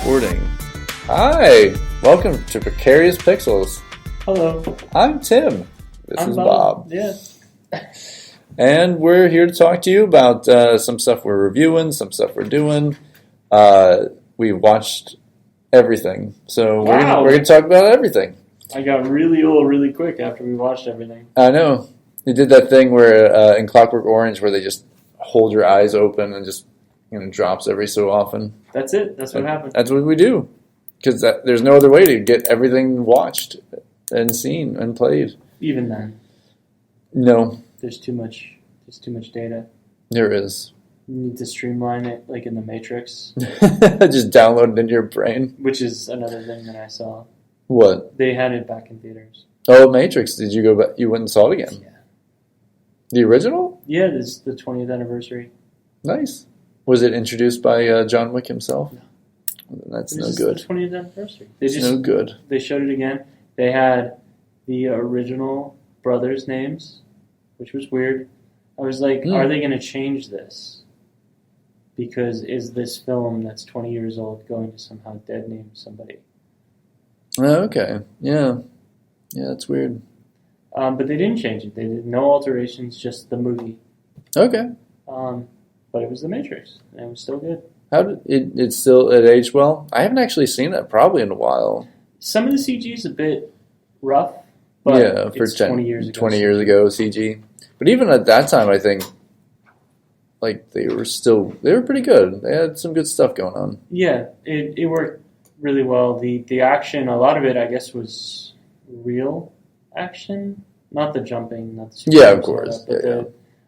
Recording. Hi! Welcome to Precarious Pixels. Hello. I'm Tim. This is Bob. Yeah. And we're here to talk to you about some stuff we're reviewing, some stuff we're doing. We watched everything. So we're going to talk about everything. I got really old really quick after we watched everything. I know. They did that thing where in Clockwork Orange where they just hold your eyes open and just drops every so often. That's it. That's what happened. That's what we do. Because there's no other way to get everything watched and seen and played. Even then. No. There's too much data. There is. You need to streamline it like in the Matrix. Just download it into your brain. Which is another thing that I saw. What? They had it back in theaters. Oh, Matrix. Did you go back? You went and saw it again? Yeah. The original? Yeah, this is the 20th anniversary. Nice. Was it introduced by John Wick himself? No. That's no good. The 20th anniversary. No good. They showed it again. They had the original brothers' names, which was weird. I was like, are they going to change this? Because is this film that's 20 years old going to somehow dead name somebody? Oh, okay. Yeah. Yeah, that's weird. But they didn't change it. They did no alterations, just the movie. Okay. But it was The Matrix, and it was still good. How did it aged well? I haven't actually seen that probably in a while. Some of the CG is a bit rough, but for it's 20 years ago. 20 years ago, CG. But even at that time, I think, like, they were pretty good. They had some good stuff going on. Yeah, it worked really well. The action, a lot of it, I guess, was real action. Not the jumping, not the super. Yeah, of course.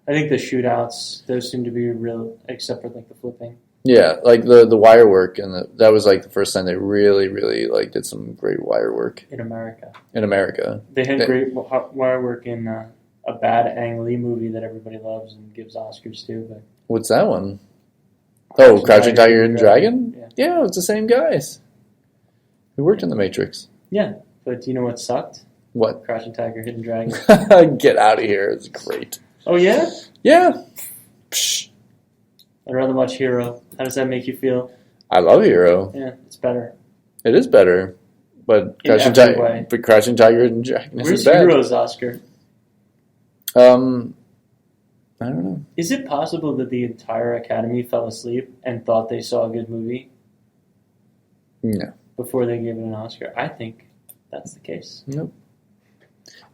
I think the shootouts, those seem to be real, except for, like, the flipping. Yeah, like the wire work, and that was like the first time they really, really did some great wire work in America. They had great wire work in a bad Ang Lee movie that everybody loves and gives Oscars to. But what's that one? Crouching Tiger and Dragon. Yeah, it's the same guys who worked in The Matrix. Yeah, but do you know what sucked? What? Crouching Tiger, Hidden Dragon. Get out of here! It's great. Oh yeah. Yeah. Psh. I'd rather watch Hero. How does that make you feel? I love Hero. Yeah, it's better. It is better, but Crouching Tiger and Dragon isn't bad. Where's Hero's Oscar? I don't know. Is it possible that the entire Academy fell asleep and thought they saw a good movie? No. Before they gave it an Oscar? I think that's the case. Nope.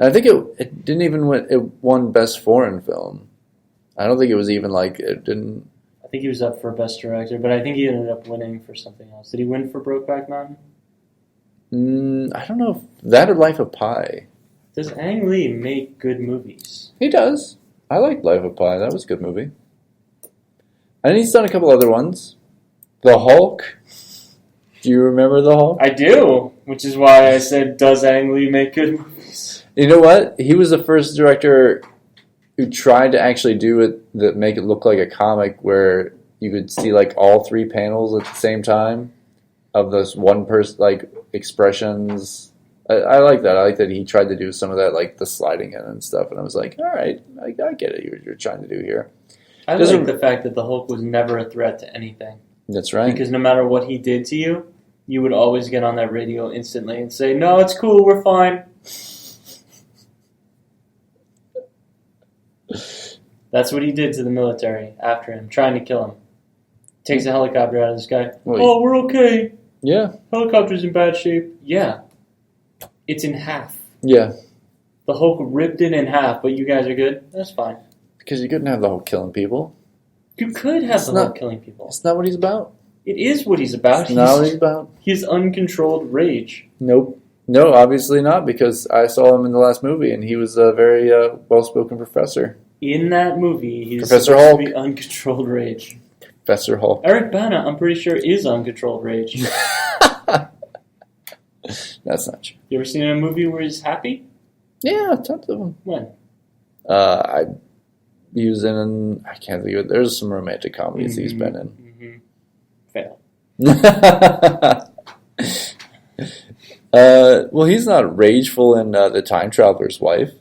I think it didn't even win. It won Best Foreign Film. I don't think it was even it didn't. I think he was up for Best Director, but I think he ended up winning for something else. Did he win for Brokeback Mountain? I don't know if that or Life of Pi. Does Ang Lee make good movies? He does. I like Life of Pi. That was a good movie. And he's done a couple other ones. The Hulk. Do you remember The Hulk? I do, which is why I said, does Ang Lee make good movies? You know what? He was the first director who tried to actually do it that make it look like a comic where you could see all three panels at the same time of this one person expressions. I like that. I like that he tried to do some of that the sliding in and stuff, and I was like, all right, I get it. You're trying to do here. I like the fact that the Hulk was never a threat to anything. That's right. Because no matter what he did to you, you would always get on that radio instantly and say, no, it's cool, we're fine. That's what he did to the military after him, trying to kill him. Takes a helicopter out of the sky. Oh, we're okay. Yeah. Helicopter's in bad shape. Yeah. It's in half. Yeah. The Hulk ripped it in half, but you guys are good? That's fine. Because you couldn't have the Hulk killing people. You could have the Hulk killing people. It's not what he's about. It is what he's about. It's not what he's about. He's uncontrolled rage. Nope. No, obviously not, because I saw him in the last movie, and he was a very well-spoken professor. In that movie, he's Professor supposed Hulk. to be uncontrolled rage. Professor Hulk. Eric Bana, I'm pretty sure, is uncontrolled rage. That's not true. You ever seen a movie where he's happy? Yeah, tons of them. When? He was in, I can't think of it. There's some romantic comedies he's been in. Fail. Well, he's not rageful in The Time Traveler's Wife.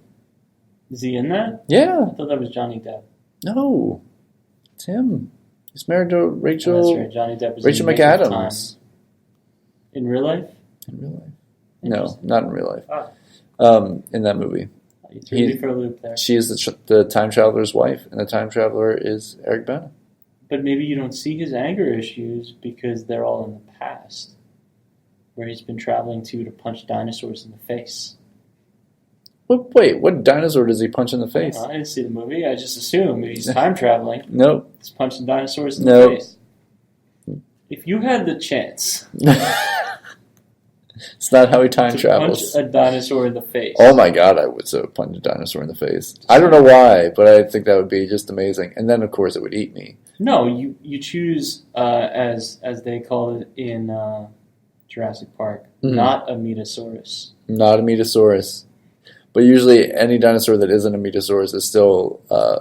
Is he in that? Yeah. I thought that was Johnny Depp. No. It's him. He's married to Rachel. Oh, that's right. Johnny Depp was Rachel in McAdams. In real life? In real life. No, not in real life. Ah. In that movie. You threw me for a loop there. She is the time traveler's wife, and the time traveler is Eric Bana. But maybe you don't see his anger issues because they're all in the past, where he's been traveling to punch dinosaurs in the face. Wait, what dinosaur does he punch in the face? I didn't see the movie. I just assume he's time traveling. Nope. He's punching dinosaurs in the face. If you had the chance... It's not how he time travels. Punch a dinosaur in the face. Oh my god, I would so punch a dinosaur in the face. I don't know why, but I think that would be just amazing. And then, of course, it would eat me. No, you choose, as they call it in Jurassic Park, not a Metasaurus. Not a Metasaurus. But usually any dinosaur that isn't a Metasaurus is still,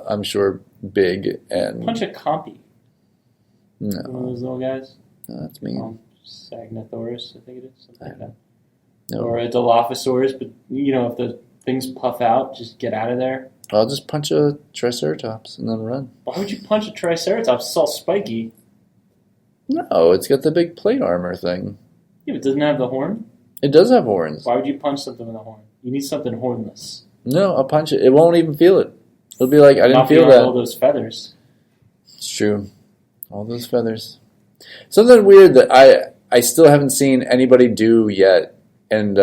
I'm sure, big and... Punch a Compy. No. One of those little guys. No, that's mean. Sagnathoris, I think it is. Something like that. No. Or a Dilophosaurus, but, if the things puff out, just get out of there. I'll just punch a Triceratops and then run. Why would you punch a Triceratops? It's all spiky. No, it's got the big plate armor thing. Yeah, but doesn't it have the horn? It does have horns. Why would you punch something with a horn? You need something hornless. No, I'll punch it. It won't even feel it. It'll be like, I didn't feel that. All those feathers. It's true. All those feathers. Something weird that I still haven't seen anybody do yet, and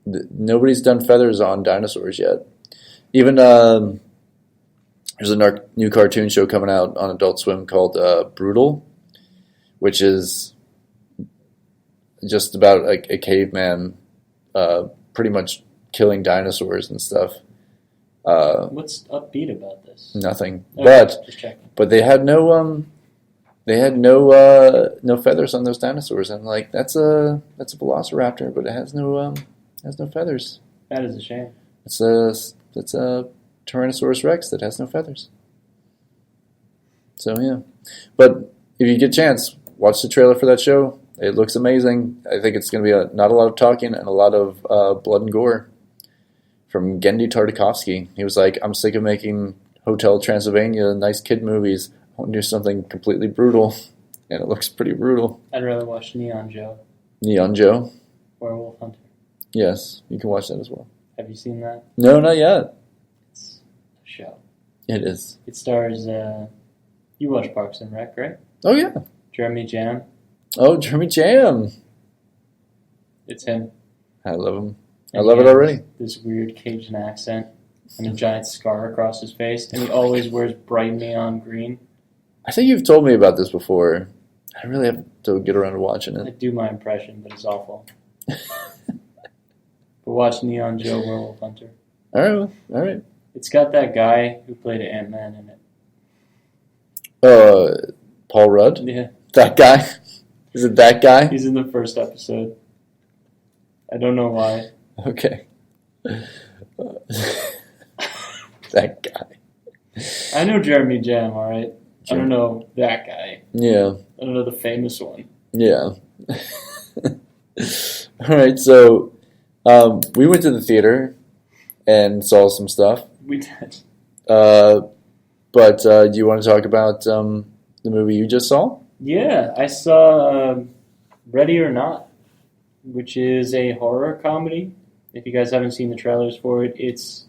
nobody's done feathers on dinosaurs yet. Even there's a new cartoon show coming out on Adult Swim called Brutal, which is just about a caveman pretty much killing dinosaurs and stuff. What's upbeat about this? Nothing. Okay, just checking. But they had no feathers on those dinosaurs, and like that's a velociraptor, but it has no feathers. That is a shame. It's a Tyrannosaurus Rex that has no feathers. So yeah, but if you get a chance, watch the trailer for that show. It looks amazing. I think it's going to be not a lot of talking and a lot of blood and gore. From Genndy Tartakovsky. He was like, I'm sick of making Hotel Transylvania nice kid movies. I want to do something completely brutal. And it looks pretty brutal. I'd rather watch Neon Joe. Neon Joe? Werewolf Hunter. Yes, you can watch that as well. Have you seen that? No, not yet. It's a show. It is. It stars, you watch Parks and Rec, right? Oh, yeah. Jeremy Jam. Oh, Jeremy Jam. It's him. I love him. I love it already. This weird Cajun accent and a giant scar across his face, and he always wears bright neon green. I think you've told me about this before. I really have to get around to watching I it. do my impression, but it's awful. But watch Neon Joe Werewolf Hunter. All right. It's got that guy who played Ant-Man in it. Paul Rudd? Yeah. That guy? Is it that guy? He's in the first episode. I don't know why. Okay. That guy. I know Jeremy Jam, alright? I don't know that guy. Yeah. I don't know the famous one. Yeah. Alright, so we went to the theater and saw some stuff. We did. But do you want to talk about the movie you just saw? Yeah, I saw Ready or Not, which is a horror comedy. If you guys haven't seen the trailers for it, it's,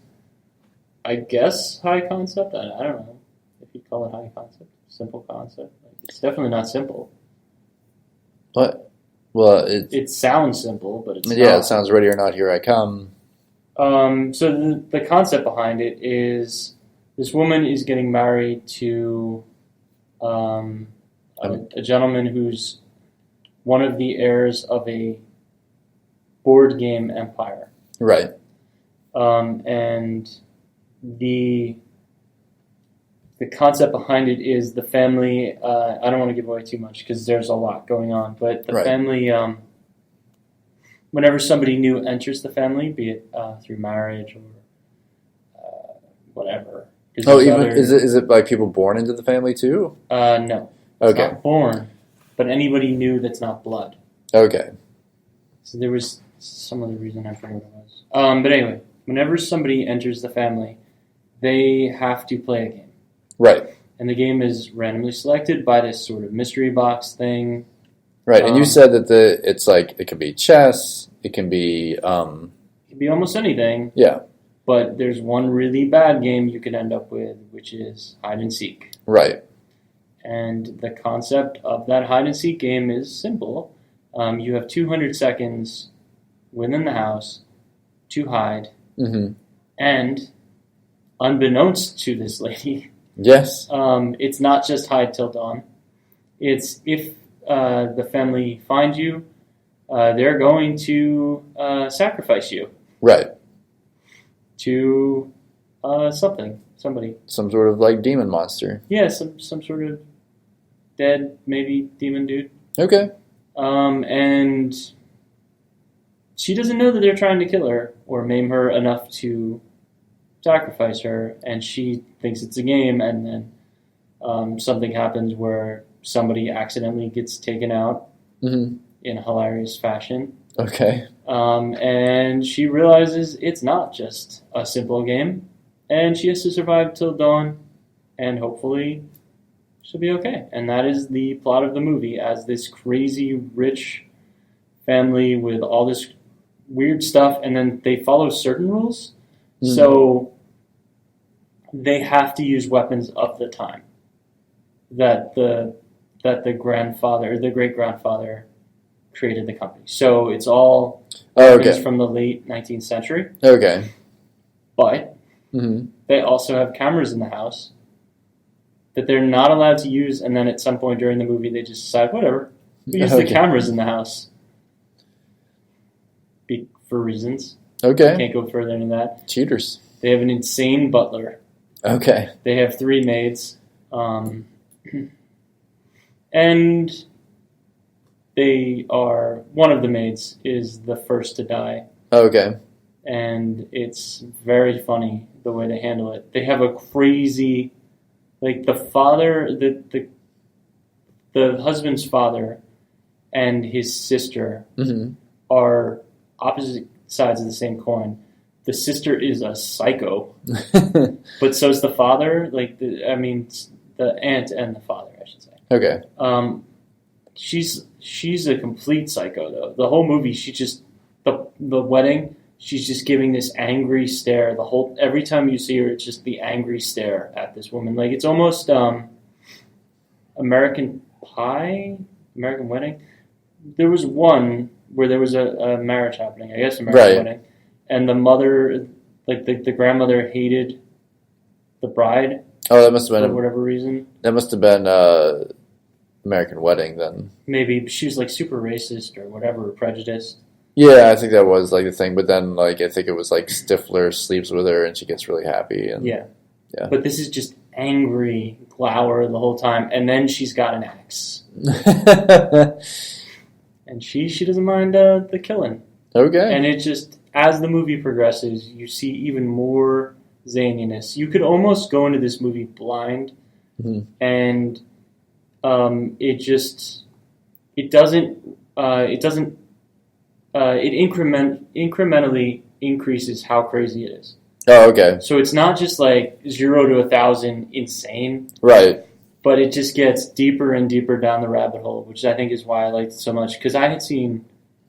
I guess, high concept. I don't know if you'd call it high concept. Simple concept. It's definitely not simple. What? Well, it sounds simple, but it's not. Yeah, it sounds Ready or Not, Here I Come. So the concept behind it is this woman is getting married to a gentleman who's one of the heirs of a board game empire. Right. And the concept behind it is the family, I don't want to give away too much because there's a lot going on, but the family, whenever somebody new enters the family, be it through marriage or whatever. Oh, is it like people born into the family too? No. Okay. It's not born, but anybody new that's not blood. Okay. So there was some other reason, I forget what it was. But anyway, whenever somebody enters the family, they have to play a game. Right. And the game is randomly selected by this sort of mystery box thing. Right, and you said that it's like it could be chess, it can be It could be almost anything. Yeah. But there's one really bad game you could end up with, which is hide and seek. Right. And the concept of that hide and seek game is simple. You have 200 seconds within the house to hide. Mm-hmm. And unbeknownst to this lady, yes, it's not just hide till dawn. It's if the family finds you, they're going to sacrifice you. Right. To somebody. Some sort of like demon monster. Yeah, some sort of dead, maybe demon dude. Okay. And she doesn't know that they're trying to kill her or maim her enough to sacrifice her, and she thinks it's a game, and then something happens where somebody accidentally gets taken out in a hilarious fashion. Okay. And she realizes it's not just a simple game, and she has to survive till dawn, and hopefully she'll be okay. And that is the plot of the movie, as this crazy rich family with all this weird stuff, and then they follow certain rules. Mm-hmm. So they have to use weapons of the time that the grandfather or the great grandfather created the company. So it's all weapons from the late 19th century. Okay. But they also have cameras in the house that they're not allowed to use, and then at some point during the movie they just decide, whatever, we use the cameras in the house. For reasons. Okay. Can't go further into that. Cheaters. They have an insane butler. Okay. They have 3 maids. And one of the maids is the first to die. Okay. And it's very funny the way they handle it. They have a crazy, like the father, the husband's father and his sister are opposite sides of the same coin. The sister is a psycho, but so is the father. The aunt and the father, I should say. Okay. She's a complete psycho though. The whole movie, she just the wedding. She's just giving this angry stare. Every time you see her, it's just the angry stare at this woman. Like it's almost American Pie, American Wedding. There was one where there was a marriage happening, I guess American Wedding, and the mother, like the grandmother, hated the bride. Oh, that must have been for whatever reason. That must have been American Wedding then. Maybe she was like super racist or whatever, prejudiced. Yeah, I think that was like the thing. But then, like, I think it was like Stifler sleeps with her and she gets really happy. And yeah. But this is just angry glower the whole time, and then she's got an axe. And she doesn't mind the killing. Okay. And it just, as the movie progresses, you see even more zaniness. You could almost go into this movie blind, and it incrementally increases how crazy it is. Oh, okay. So it's not just like 0 to 1,000 insane. Right. But it just gets deeper and deeper down the rabbit hole, which I think is why I liked it so much. Because I had seen,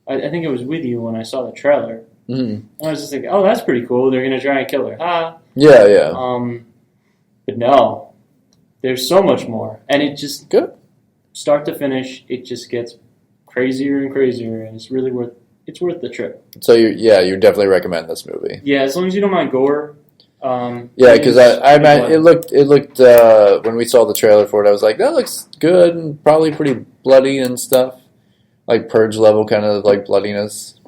I think it was with you when I saw the trailer. I was just like, oh, that's pretty cool. They're going to try and kill her. Ha. Yeah, yeah. But no, there's so much more. And it just, start to finish, it just gets crazier and crazier. And it's really worth the trip. So, you definitely recommend this movie. Yeah, as long as you don't mind gore. Yeah, because it looked when we saw the trailer for it, I was like, that looks good and probably pretty bloody and stuff, like Purge level kind of like bloodiness.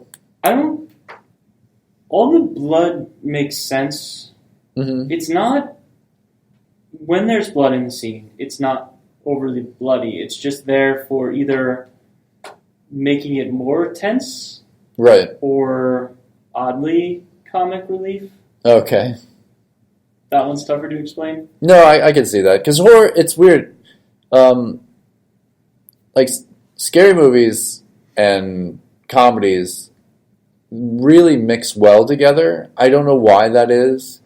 All the blood makes sense. It's not, when there's blood in the scene, it's not overly bloody. It's just there for either making it more tense, right, or oddly comic relief. Okay. That one's tougher to explain? No, I can see that. Because horror, it's weird. Like, scary movies and comedies really mix well together. I don't know why that is.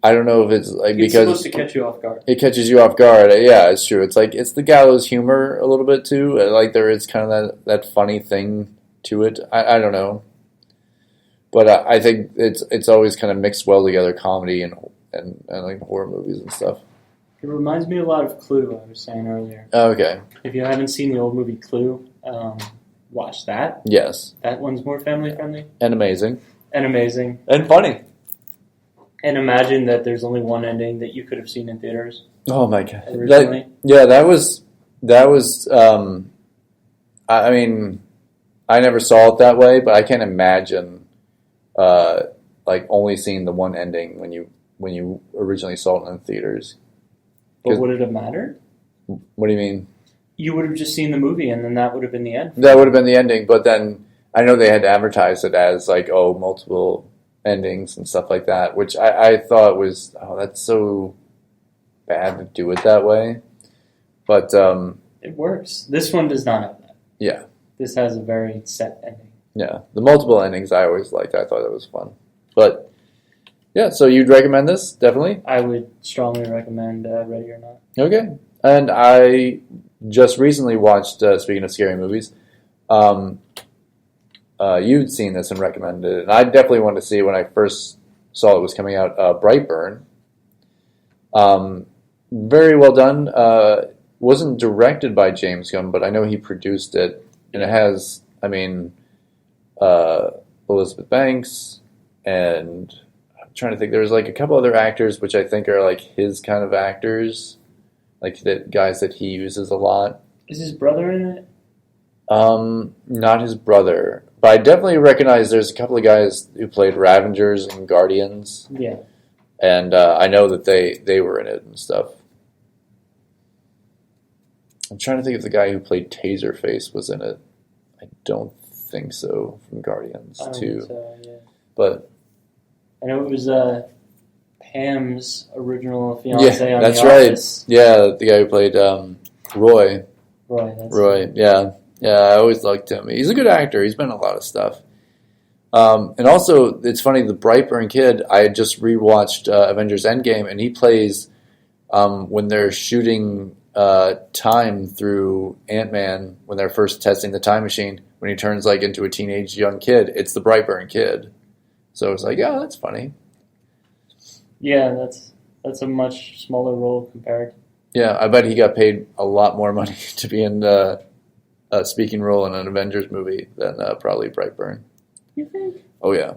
I don't know if it's like It's because supposed to catch you off guard. it catches you off guard. Yeah, it's true. It's like it's the gallows humor a little bit too. Like there is kind of that funny thing to it. I don't know, but I think it's always kind of mixed well together, comedy and like horror movies and stuff. It reminds me a lot of Clue, I was saying earlier. Oh, okay. If you haven't seen the old movie Clue, watch that. Yes. That one's more family friendly. And amazing. And amazing. And funny. And imagine that there's only one ending that you could have seen in theaters. Oh my god. Originally. That was I mean, I never saw it that way, but I can't imagine like only seeing the one ending when you originally saw it in theaters. But would it have mattered? What do you mean? You would have just seen the movie, and then that would have been the end. That would have been the ending, but then I know they had to advertise it as like, oh, multiple endings and stuff like that, which I thought was, oh, that's so bad to do it that way. But it works. This one does not have that. Yeah. This has a very set ending. Yeah. The multiple endings I always liked. I thought that was fun. But yeah, so you'd recommend this, definitely? I would strongly recommend Ready or Not. Okay. And I just recently watched, speaking of scary movies, you'd seen this and recommended it. And I definitely wanted to see it when I first saw it was coming out, BrightBurn. Very well done. Wasn't directed by James Gunn, but I know he produced it. And it has, I mean, Elizabeth Banks and... trying to think, there's like a couple other actors which I think are like his kind of actors, like that guys that he uses a lot. Is his brother in it? Not his brother, but I definitely recognize there's a couple of guys who played Ravengers and Guardians. Yeah, and I know that they were in it and stuff. I'm trying to think if the guy who played Taserface was in it. I don't think so. From Guardians too, so, yeah. But. I know it was Pam's original fiance on that's The right. Office. Yeah, the guy who played Roy. Roy. Yeah. I always liked him. He's a good actor. He's been in a lot of stuff. And also, it's funny, the Brightburn kid, I had just rewatched Avengers Endgame, and he plays when they're shooting time through Ant-Man, when they're first testing the time machine, when he turns like into a teenage young kid. It's the Brightburn kid. So it's like, yeah, that's funny. Yeah, that's a much smaller role compared. Yeah, I bet he got paid a lot more money to be in a speaking role in an Avengers movie than probably Brightburn. You think? Oh, yeah.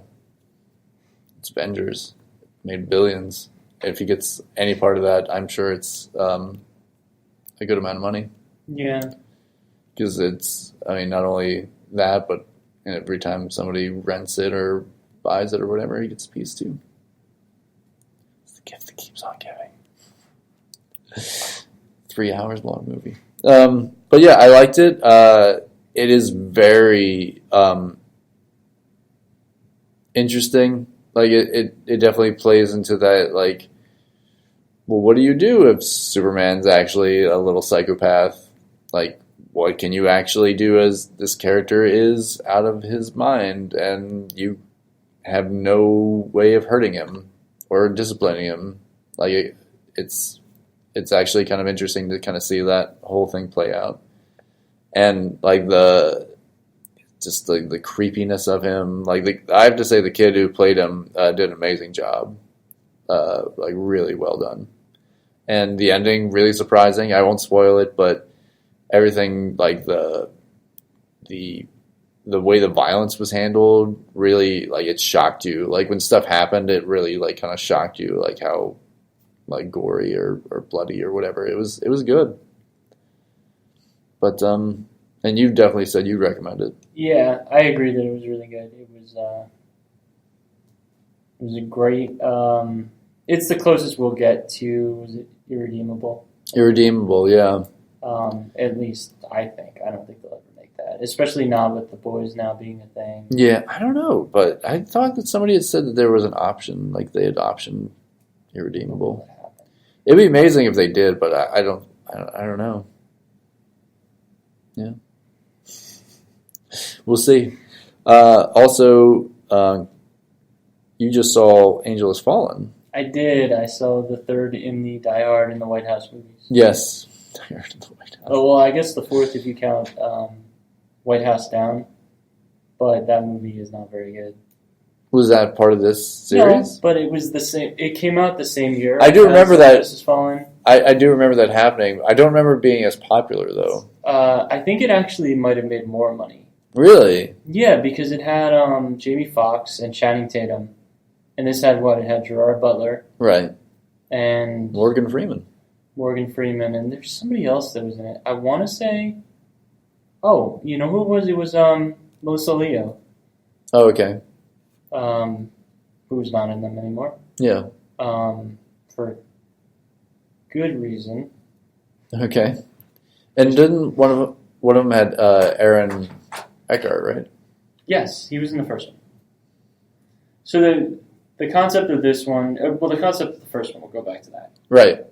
It's Avengers. Made billions. If he gets any part of that, I'm sure it's a good amount of money. Yeah. Because it's, I mean, not only that, but every time somebody rents it or buys it or whatever, he gets a piece too. It's the gift that keeps on giving. 3 hours long movie. But yeah, I liked it. It is very interesting. Like it definitely plays into that, like, well, what do you do if Superman's actually a little psychopath? Like, what can you actually do as this character is out of his mind and you have no way of hurting him or disciplining him? Like, it's actually kind of interesting to kind of see that whole thing play out. And like the creepiness of him, like I have to say the kid who played him did an amazing job, like really well done. And the ending really surprising. I won't spoil it, but everything, like the way the violence was handled, really, like, it shocked you. Like when stuff happened, it really like kind of shocked you, like how like gory or bloody or whatever. It was good. But and you definitely said you recommend it. Yeah, I agree that it was really good. It was a great. It's the closest we'll get to, was it Irredeemable? Irredeemable, yeah. At least I think. I don't think they'll ever make that, especially not with the boys now being a thing. Yeah, I don't know, but I thought that somebody had said that there was an option, like they had optioned Irredeemable. It'd be amazing if they did, but I don't know. Yeah. We'll see. Also, you just saw Angel Has Fallen. I did. I saw the third in the Die Hard and the White House movies. Yes. Oh, well, I guess the fourth if you count White House Down. But that movie is not very good. Was that part of this series? No, but it was the same. It came out the same year. I do remember that. Justice Fallen. I do remember that happening. I don't remember it being as popular, though. I think it actually might have made more money. Really? Yeah, because it had Jamie Foxx and Channing Tatum. And this had what? It had Gerard Butler. Right. And Morgan Freeman. And there's somebody else that was in it. I want to say... Oh, you know who it was? It was Melissa Leo. Oh, okay. Who's not in them anymore. Yeah. For good reason. Okay. And didn't one of them had Aaron Eckhart, right? Yes, he was in the first one. So the concept of this one, the concept of the first one, we'll go back to that. Right.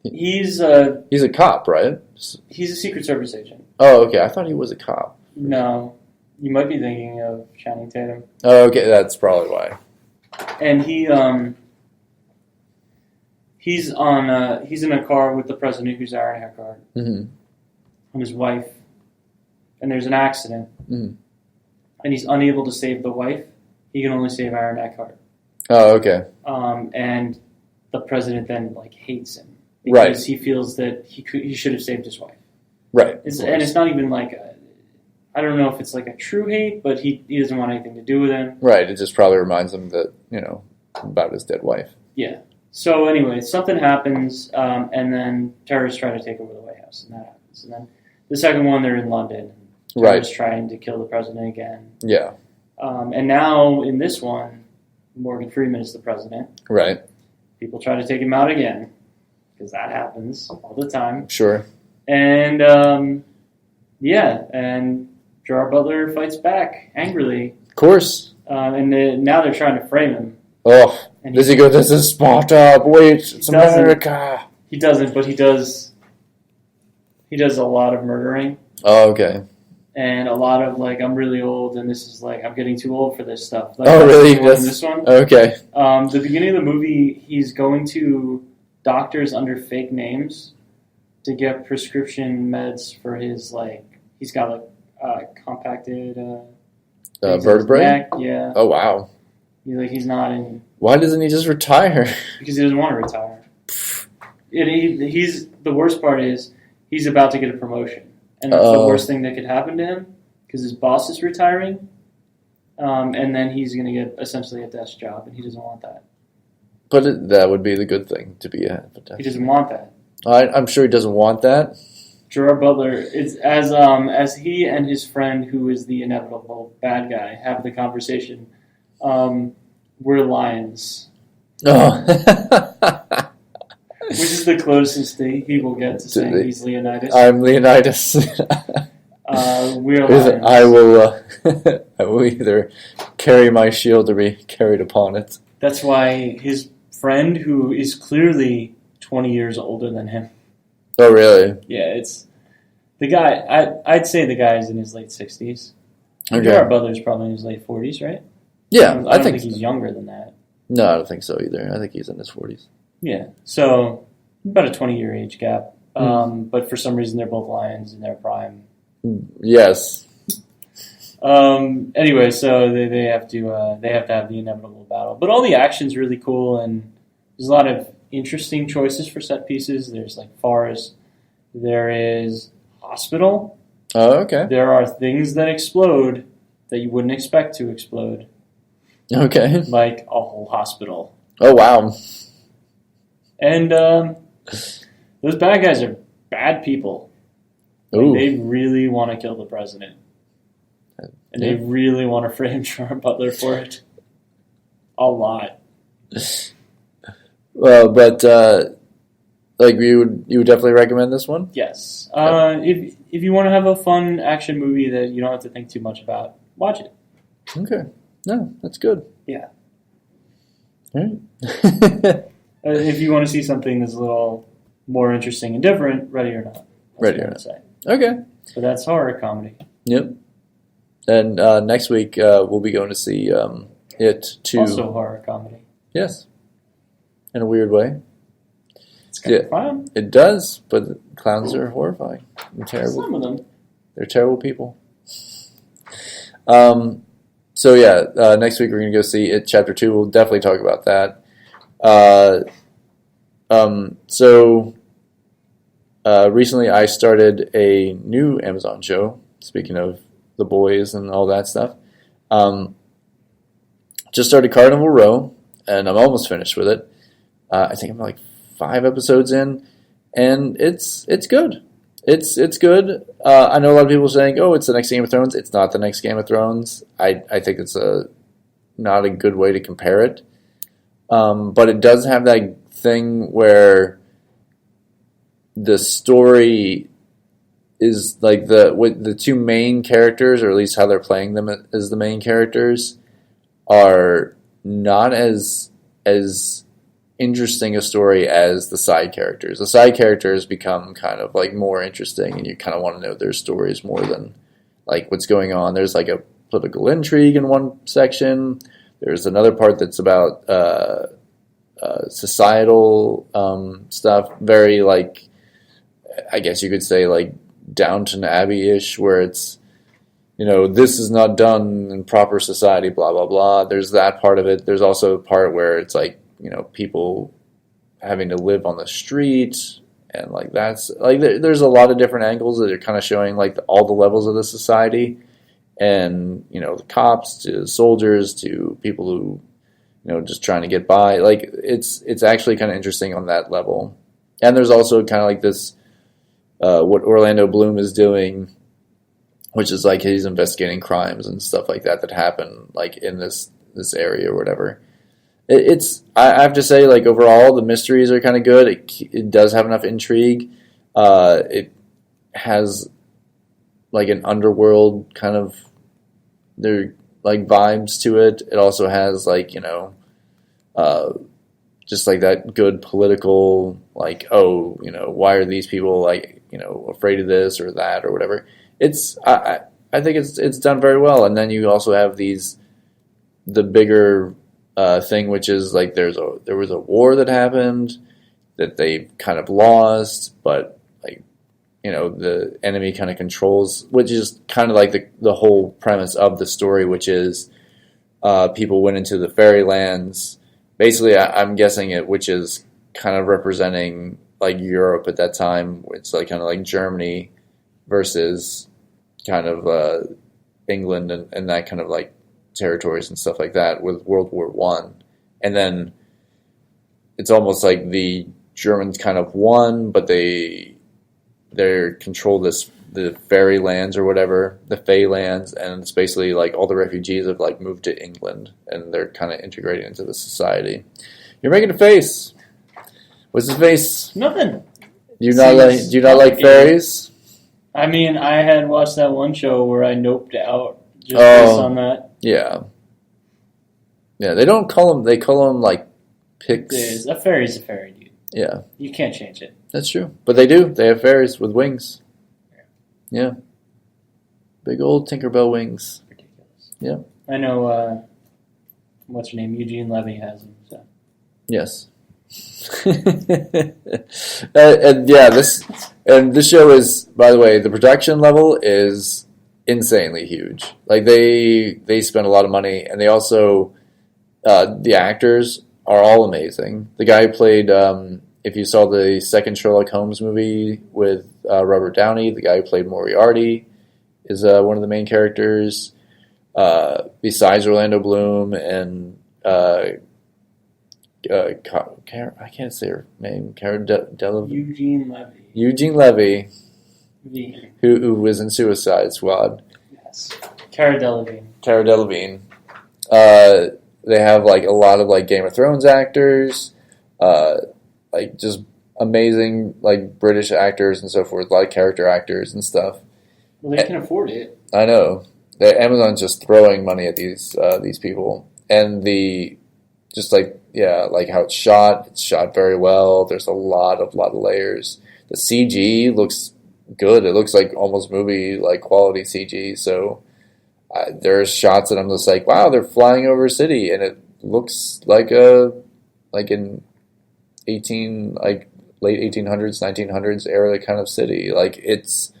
He's a cop, right? He's a Secret Service agent. Oh, okay. I thought he was a cop. No, you might be thinking of Channing Tatum. Oh, okay. That's probably why. And he's in a car with the president, who's Aaron Eckhart, and his wife. And there's an accident, and he's unable to save the wife. He can only save Aaron Eckhart. Oh, okay. And the president then hates him Right. because he feels that he should have saved his wife. Right. And it's not even I don't know if it's a true hate, but he doesn't want anything to do with him. Right. It just probably reminds him that about his dead wife. Yeah. So anyway, something happens, and then terrorists try to take over the White House, and that happens. And then the second one, they're in London. Terrorists trying to kill the president again. Yeah. And now in this one, Morgan Freeman is the president. Right. People try to take him out again, because that happens all the time. Sure. And, and Gerard Butler fights back angrily. Of course. And now they're trying to frame him. Oh, does he go, this is Sparta, wait, it's America. He doesn't, but he does a lot of murdering. Oh, okay. And a lot of, I'm really old, and this is, I'm getting too old for this stuff. Oh, really? In this one. Okay. The beginning of the movie, he's going to doctors under fake names to get prescription meds for his, he's got, compacted... vertebrae? Neck, yeah. Oh, wow. He's not in... Why doesn't he just retire? Because he doesn't want to retire. The worst part is, he's about to get a promotion. And that's the worst thing that could happen to him, because his boss is retiring, and then he's going to get essentially a desk job, and he doesn't want that. But that would be the good thing, to be a desk. He doesn't want that. I'm sure he doesn't want that. Gerard Butler is as he and his friend, who is the inevitable bad guy, have the conversation. We're lions. Oh. Which is the closest thing he will get to saying he's Leonidas. I'm Leonidas. We're lions. I will either carry my shield or be carried upon it. That's why his friend, who is clearly 20 years older than him. Oh, really? Yeah, it's the guy. I'd say the guy is in his late 60s. Okay. Gerard Butler's probably in his late 40s, right? Yeah, I don't think he's younger than that. No, I don't think so either. I think he's in his 40s. Yeah, so about a 20-year age gap. But for some reason, they're both lions in their prime. Yes. Anyway, so they have to have the inevitable battle. But all the action's really cool, and there's a lot of interesting choices for set pieces. There's forest. There is hospital. Oh, okay. There are things that explode that you wouldn't expect to explode. Okay. Like a whole hospital. Oh, wow. And those bad guys are bad people. They really want to kill the president. And they really want to frame Gerard Butler for it. A lot. Well, but you would definitely recommend this one? Yes. If you want to have a fun action movie that you don't have to think too much about, watch it. Okay. No, that's good. Yeah. All right. If you want to see something that's a little more interesting and different, Ready or Not. That's Ready or Not. Say. Okay. So that's horror comedy. Yep. And next week we'll be going to see it to Also horror comedy. yes, in a weird way. It's kind of fun. It does, but clowns are horrifying and terrible. Some of them. They're terrible people. So yeah, next week we're gonna go see It Chapter 2. We'll definitely talk about that. Recently I started a new Amazon show. Speaking of The Boys and all that stuff, just started Carnival Row, and I'm almost finished with it. I think I'm like 5 episodes in, and it's good. It's good. I know a lot of people saying, "Oh, it's the next Game of Thrones." It's not the next Game of Thrones. I think it's not a good way to compare it. But it does have that thing where the story is like with the two main characters, or at least how they're playing them as the main characters, are not as interesting a story as the side characters. The side characters become kind of like more interesting, and you kind of want to know their stories more than like what's going on. There's like a political intrigue in one section. There's another part that's about societal stuff, very like, I guess you could say like Downton Abbey-ish, where it's, this is not done in proper society, blah, blah, blah. There's that part of it. There's also a part where it's like, people having to live on the street, and like that's like there's a lot of different angles that are kind of showing like all the levels of the society, and the cops to soldiers to people who just trying to get by. Like it's actually kind of interesting on that level. And there's also kind of like this what Orlando Bloom is doing, which is like he's investigating crimes and stuff like that happen like in this area or whatever. I have to say, like, overall, the mysteries are kind of good. It does have enough intrigue. It has, like, an underworld kind of, like, vibes to it. It also has, like, just, like, that good political, like, why are these people, like, afraid of this or that or whatever. I think it's done very well. And then you also have the bigger thing, which is like there was a war that happened that they kind of lost, but like the enemy kind of controls, which is kind of like the whole premise of the story, which is people went into the fairylands. Basically, I'm guessing it, which is kind of representing like Europe at that time. It's like kind of like Germany versus kind of England and that kind of like territories and stuff like that with World War I. And then it's almost like the Germans kind of won, but they control the fairy lands or whatever, the Fey lands, and it's basically like all the refugees have like moved to England and they're kind of integrating into the society. You're making a face. What's his face? Nothing. Do you not like fairies? I mean, I had watched that one show where I noped out just based on that. Yeah. Yeah, they call them like pigs. A fairy's a fairy, dude. Yeah. You can't change it. That's true. But they do. They have fairies with wings. Yeah. Big old Tinkerbell wings. Ridiculous. Yeah. I know, what's her name? Eugene Levy has them, so. Yes. This show is, by the way, the production level is insanely huge. Like they spend a lot of money, and they also the actors are all amazing. The guy who played if you saw the second Sherlock Holmes movie with Robert Downey, the guy who played Moriarty is one of the main characters. Besides Orlando Bloom and I can't say her name. Eugene Levy, who was in Suicide Squad. Yes, Cara Delevingne. They have like a lot of like Game of Thrones actors, like just amazing like British actors and so forth. A lot of character actors and stuff. Well, they can afford it. I know. Amazon's just throwing money at these people, and just like how it's shot very well. There's a lot of layers. The CG looks good. It looks like almost movie like quality CG. So There are shots that I'm just like, wow, they're flying over a city, and it looks like in 18 like late 1800s 1900s era kind of city. Like it's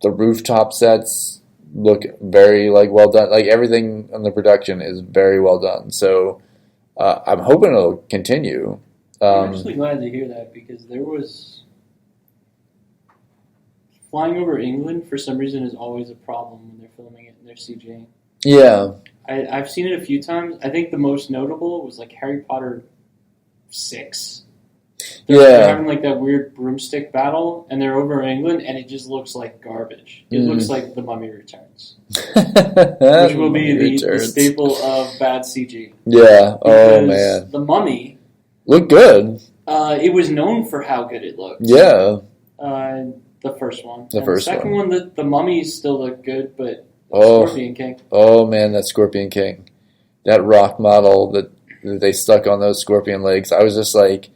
the rooftop sets look very like well done. Like everything on the production is very well done. So I'm hoping it'll continue. I'm actually glad to hear that because there was flying over England for some reason is always a problem when they're filming it and they're CGing. Yeah. I've seen it a few times. I think the most notable was like Harry Potter 6. They're having like that weird broomstick battle, and they're over in England, and it just looks like garbage. It looks like The Mummy Returns, which will be the staple of bad CG. Yeah. Oh because man. The Mummy looked good. It was known for how good it looked. Yeah. The first one. The second one, the Mummies still look good, but Scorpion King. Oh man, that Scorpion King, that rock model that they stuck on those scorpion legs. I was just like,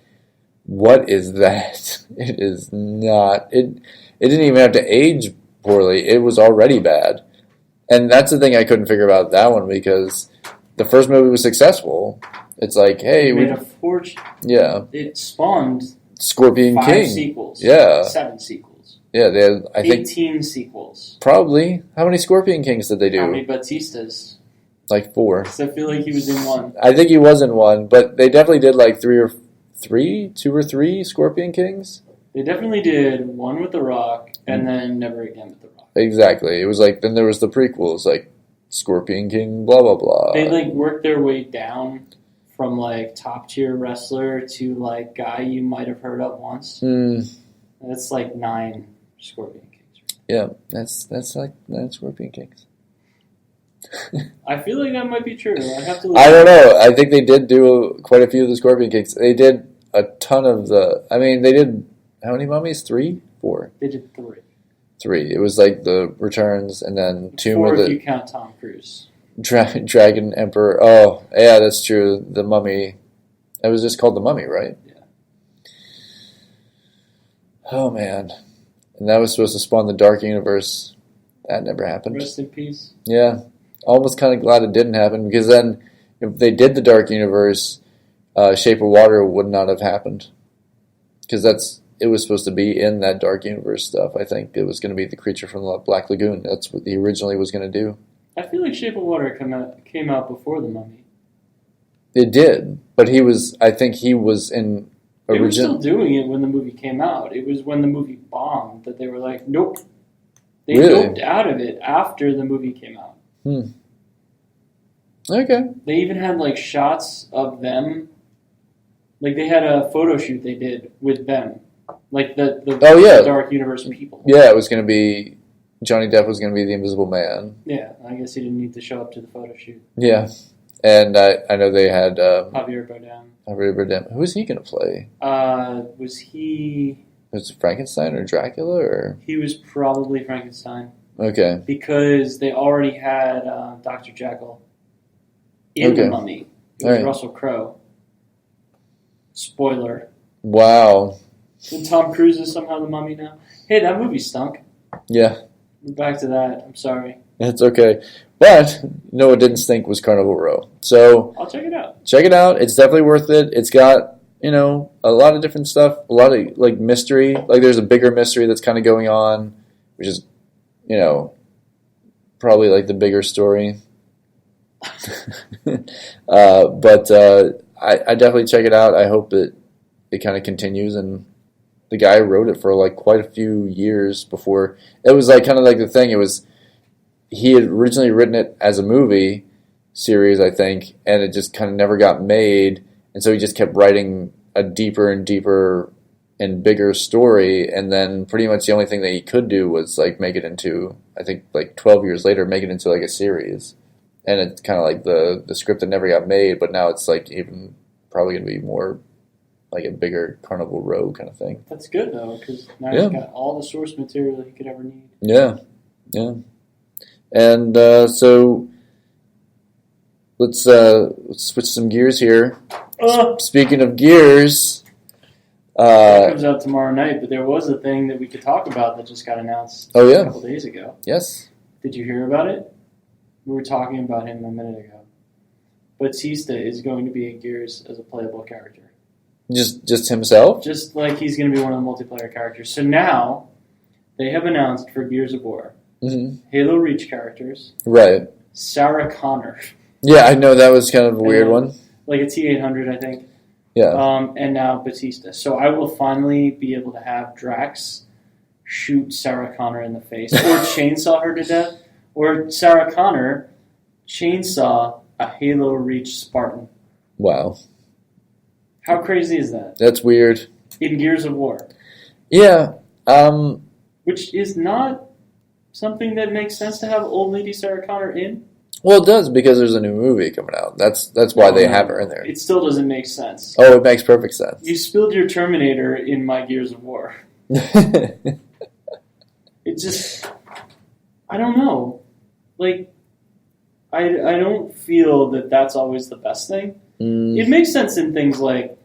what is that? It is not. It didn't even have to age poorly. It was already bad, and that's the thing I couldn't figure about that one because the first movie was successful. It's like, hey, it made a fortune. Yeah, it spawned Scorpion 5 King sequels. Yeah, 7 sequels. Yeah, they had, I think 18 sequels. Probably. How many Scorpion Kings did they do? How many Batistas? Like 4. Because I feel like he was in one. I think he was in one, but they definitely did like 2 or 3 Scorpion Kings. They definitely did one with The Rock, and then never again with The Rock. Exactly. It was like, then there was the prequels, like Scorpion King, blah, blah, blah. They like worked their way down from like top tier wrestler to like guy you might have heard of once. That's like 9 Scorpion Kings. Yeah, that's like 9 Scorpion Kings. I feel like that might be true. I have to. I don't know. I think they did do quite a few of the Scorpion Kings. They did a ton of the. I mean, they did how many mummies? 3, 4. They did 3. 3. It was like the Returns, and then 2 4 with if the you count Tom Cruise. Dragon Emperor. Oh, yeah, that's true. The Mummy. It was just called the Mummy, right? Yeah. Oh man, and that was supposed to spawn the Dark Universe. That never happened. Rest in peace. Yeah. Almost kind of glad it didn't happen because then if they did the Dark Universe, Shape of Water would not have happened because it was supposed to be in that Dark Universe stuff. I think it was going to be the creature from the Black Lagoon. That's what he originally was going to do. I feel like Shape of Water came out before The Mummy. It did, but I think he was in original. They were still doing it when the movie came out. It was when the movie bombed that they were like, nope. They doped out of it after the movie came out. Okay. They even had like shots of them. Like they had a photo shoot they did with them. Like the Dark Universe people. Yeah, it was going to be Johnny Depp was going to be the Invisible Man. Yeah, I guess he didn't need to show up to the photo shoot. Yeah. And I know they had Javier Bardem. Who was he going to play? Was he Was it Frankenstein or Dracula or? He was probably Frankenstein. Okay. Because they already had Dr. Jekyll in The Mummy. It was Russell Crowe. Spoiler. Wow. And Tom Cruise is somehow the Mummy now. Hey, that movie stunk. Yeah. We're back to that. I'm sorry. It's okay. But, what didn't stink was Carnival Row. So I'll check it out. Check it out. It's definitely worth it. It's got, a lot of different stuff. A lot of, like, mystery. Like, there's a bigger mystery that's kind of going on, which is, probably, like, the bigger story. But I definitely check it out. I hope that it kind of continues. And the guy wrote it for, like, quite a few years before. It was, like, kind of like the thing. He had originally written it as a movie series, I think, and it just kind of never got made. And so he just kept writing a deeper and deeper and bigger story. And then pretty much the only thing that he could do was like make it into, I think like 12 years later, make it into like a series. And it's kind of like the script that never got made, but now it's like even probably going to be more like a bigger Carnival Row kind of thing. That's good though, because now he's got all the source material that he could ever need. Yeah. And so let's switch some gears here. Speaking of gears, that comes out tomorrow night. But there was a thing that we could talk about that just got announced. A couple days ago. Yes. Did you hear about it? We were talking about him a minute ago. Batista is going to be in Gears as a playable character. Just himself? Just like he's going to be one of the multiplayer characters. So now, they have announced for Gears of War, Halo Reach characters. Right. Sarah Connor. Yeah, I know that was kind of a weird one. Like a T-800, I think. Yeah. And now Batista. So I will finally be able to have Drax shoot Sarah Connor in the face, or chainsaw her to death, or Sarah Connor chainsaw a Halo Reach Spartan. Wow. How crazy is that? That's weird. In Gears of War. Yeah. Which is not something that makes sense to have old lady Sarah Connor in. Well, it does because there's a new movie coming out. That's why they have her in there. It still doesn't make sense. Oh, it makes perfect sense. You spilled your Terminator in my Gears of War. It just... I don't know. Like, I don't feel that that's always the best thing. It makes sense in things like...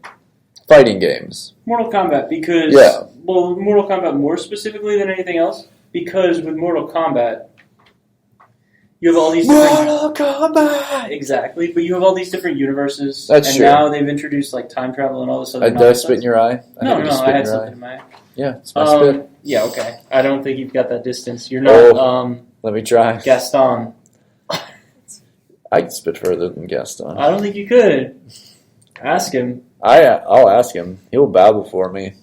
Fighting games. Mortal Kombat, because... Yeah. Well, Mortal Kombat more specifically than anything else, because with Mortal Kombat, you have all these Mortal Kombat! Exactly, but you have all these different universes. That's true. And now they've introduced, like, time travel and all this other Did I spit in your eye? No, I had something in my eye. Yeah, it's my spit. Yeah, okay. I don't think you've got that distance. You're not, let me try. Gaston. I can spit further than Gaston. I don't think you could. Ask him. I'll ask him. He'll bow before me.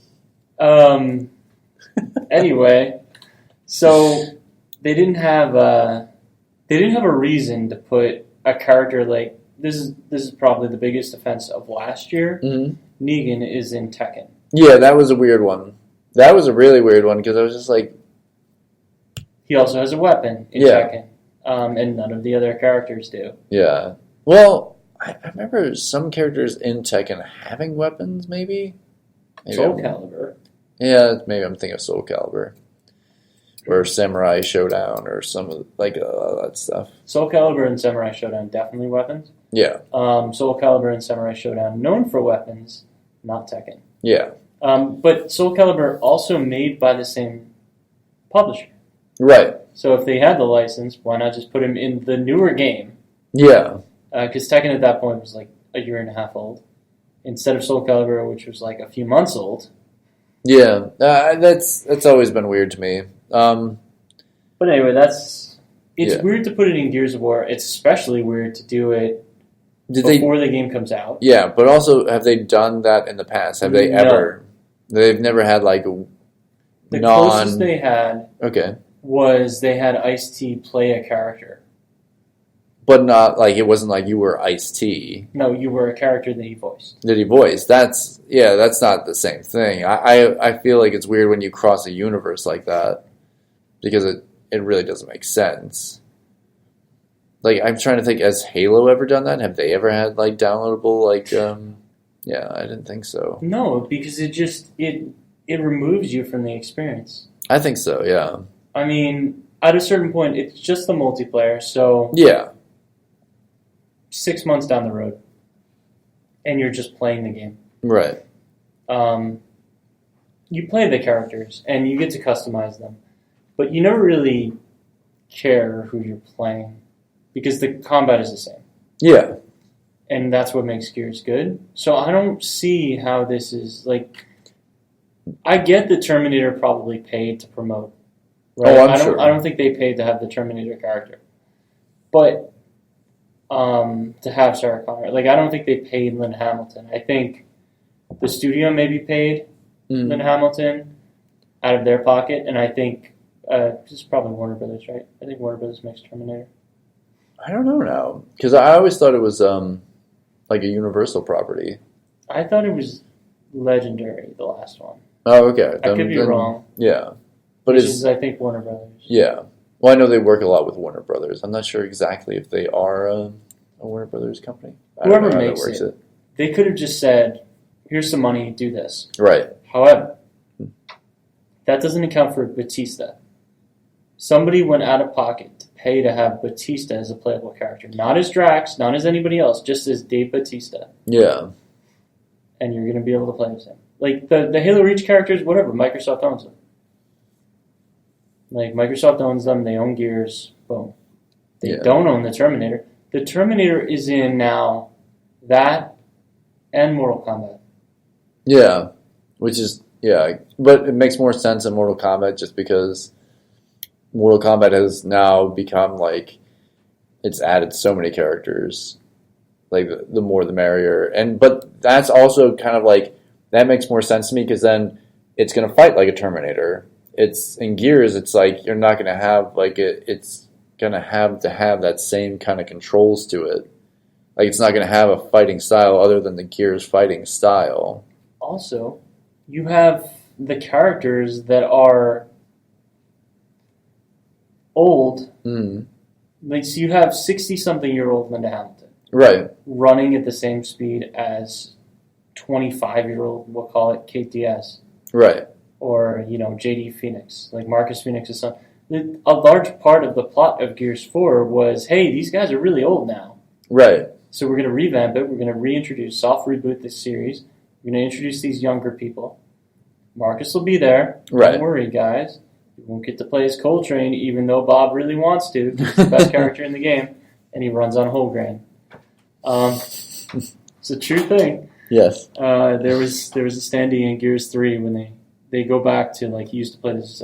Anyway, so they didn't have a reason to put a character like this is probably the biggest offense of last year. Mm-hmm. Negan is in Tekken. Yeah, that was a weird one. That was a really weird one because I was just like, he also has a weapon in Tekken, and none of the other characters do. Yeah. Well, I remember some characters in Tekken having weapons. Maybe Soul Calibur. Yeah, maybe I'm thinking of Soul Calibur. Or Samurai Showdown, or some of that stuff. Soul Calibur and Samurai Showdown, definitely weapons. Yeah. Soul Calibur and Samurai Showdown, known for weapons, not Tekken. Yeah. But Soul Calibur also made by the same publisher. Right. So if they had the license, why not just put him in the newer game? Yeah. Because Tekken at that point was like a year and a half old, instead of Soul Calibur, which was like a few months old. Yeah, that's always been weird to me. But anyway, it's weird to put it in Gears of War. It's especially weird to do it before the game comes out. Yeah, but also, have they done that in the past? Have they ever? They've never had like a the closest they had was they had Ice-T play a character. But not like it wasn't like you were Ice-T. No, you were a character that he voiced. That he voiced. That's not the same thing. I feel like it's weird when you cross a universe like that because it really doesn't make sense. Like I'm trying to think, has Halo ever done that? Have they ever had like downloadable yeah, I didn't think so. No, because it removes you from the experience. I think so, yeah. I mean, at a certain point it's just the multiplayer, so yeah. 6 months down the road, and you're just playing the game. Right. You play the characters, and you get to customize them, but you never really care who you're playing, because the combat is the same. Yeah. And that's what makes Gears good. So I don't see how this is, like... I get the Terminator probably paid to promote. Right? Oh, I'm sure. I don't think they paid to have the Terminator character. But... to have Sarah Connor. Like, I don't think they paid Lynn Hamilton. I think the studio maybe paid Lynn Hamilton out of their pocket, and I think this is probably Warner Brothers, right? I think Warner Brothers makes Terminator. I don't know now, because I always thought it was like a Universal property. I thought it was Legendary, the last one. Oh, okay. I could be wrong. Yeah, but which is, I think, Warner Brothers. Yeah. Well, I know they work a lot with Warner Brothers. I'm not sure exactly if they are a Warner Brothers company. Whoever makes it, they could have just said, here's some money, do this. Right. However, that doesn't account for Batista. Somebody went out of pocket to pay to have Batista as a playable character. Not as Drax, not as anybody else, just as Dave Batista. Yeah. And you're going to be able to play as him. Like, the Halo Reach characters, whatever, Microsoft owns them. Like, Microsoft owns them, they own Gears, boom. They don't own the Terminator. The Terminator is in now that and Mortal Kombat. Yeah, which is, but it makes more sense in Mortal Kombat just because Mortal Kombat has now become, like, it's added so many characters. Like, the more the merrier. But that's also kind of like, that makes more sense to me because then it's going to fight like a Terminator. It's in Gears, it's like, you're not going to have, like, it's going to have that same kind of controls to it. Like, it's not going to have a fighting style other than the Gears fighting style. Also, you have the characters that are old. Mm. Like, so you have 60-something-year-old Linda Hamilton. Right. Running at the same speed as 25-year-old, we'll call it Kate Diaz. Right. Or, J.D. Phoenix, like Marcus Phoenix's son. A large part of the plot of Gears 4 was, hey, these guys are really old now. Right. So we're going to revamp it. We're going to reintroduce, soft reboot this series. We're going to introduce these younger people. Marcus will be there. Right. Don't worry, guys. You won't get to play as Coltrane, even though Bob really wants to. He's the best character in the game, and he runs on whole grain. It's a true thing. Yes. There was a standee in Gears 3 when they go back to, like, he used to play this,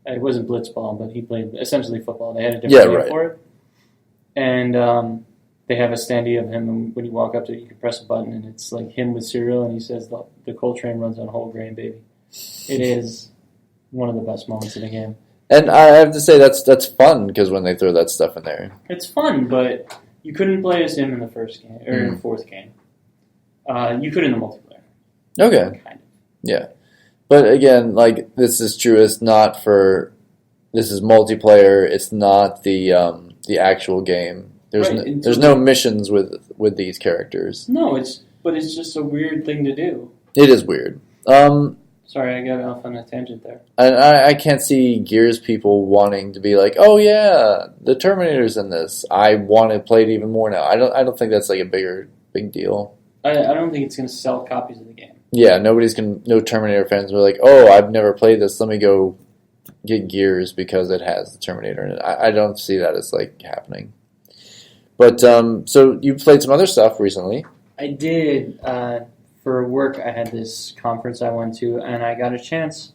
it wasn't blitzball, but he played essentially football. They had a different name for it. And they have a standee of him, and when you walk up to it, you can press a button, and it's like him with cereal, and he says, the Coltrane runs on whole grain, baby. It is one of the best moments in the game. And I have to say, that's fun, because when they throw that stuff in there. It's fun, but you couldn't play as him in the first game, or in the fourth game. You could in the multiplayer. Okay. Kind of. Yeah. But again, like, this is true. This is multiplayer. It's not the actual game. There's no missions with these characters. No, but it's just a weird thing to do. It is weird. Sorry, I got off on a tangent there. And I can't see Gears people wanting to be like, oh yeah, the Terminator's in this. I want to play it even more now. I don't think that's like a big deal. I don't think it's going to sell copies of the game. Yeah, no Terminator fans are like, oh, I've never played this. Let me go get Gears because it has the Terminator in it. I don't see that as like happening. But so you played some other stuff recently. I did. For work, I had this conference I went to, and I got a chance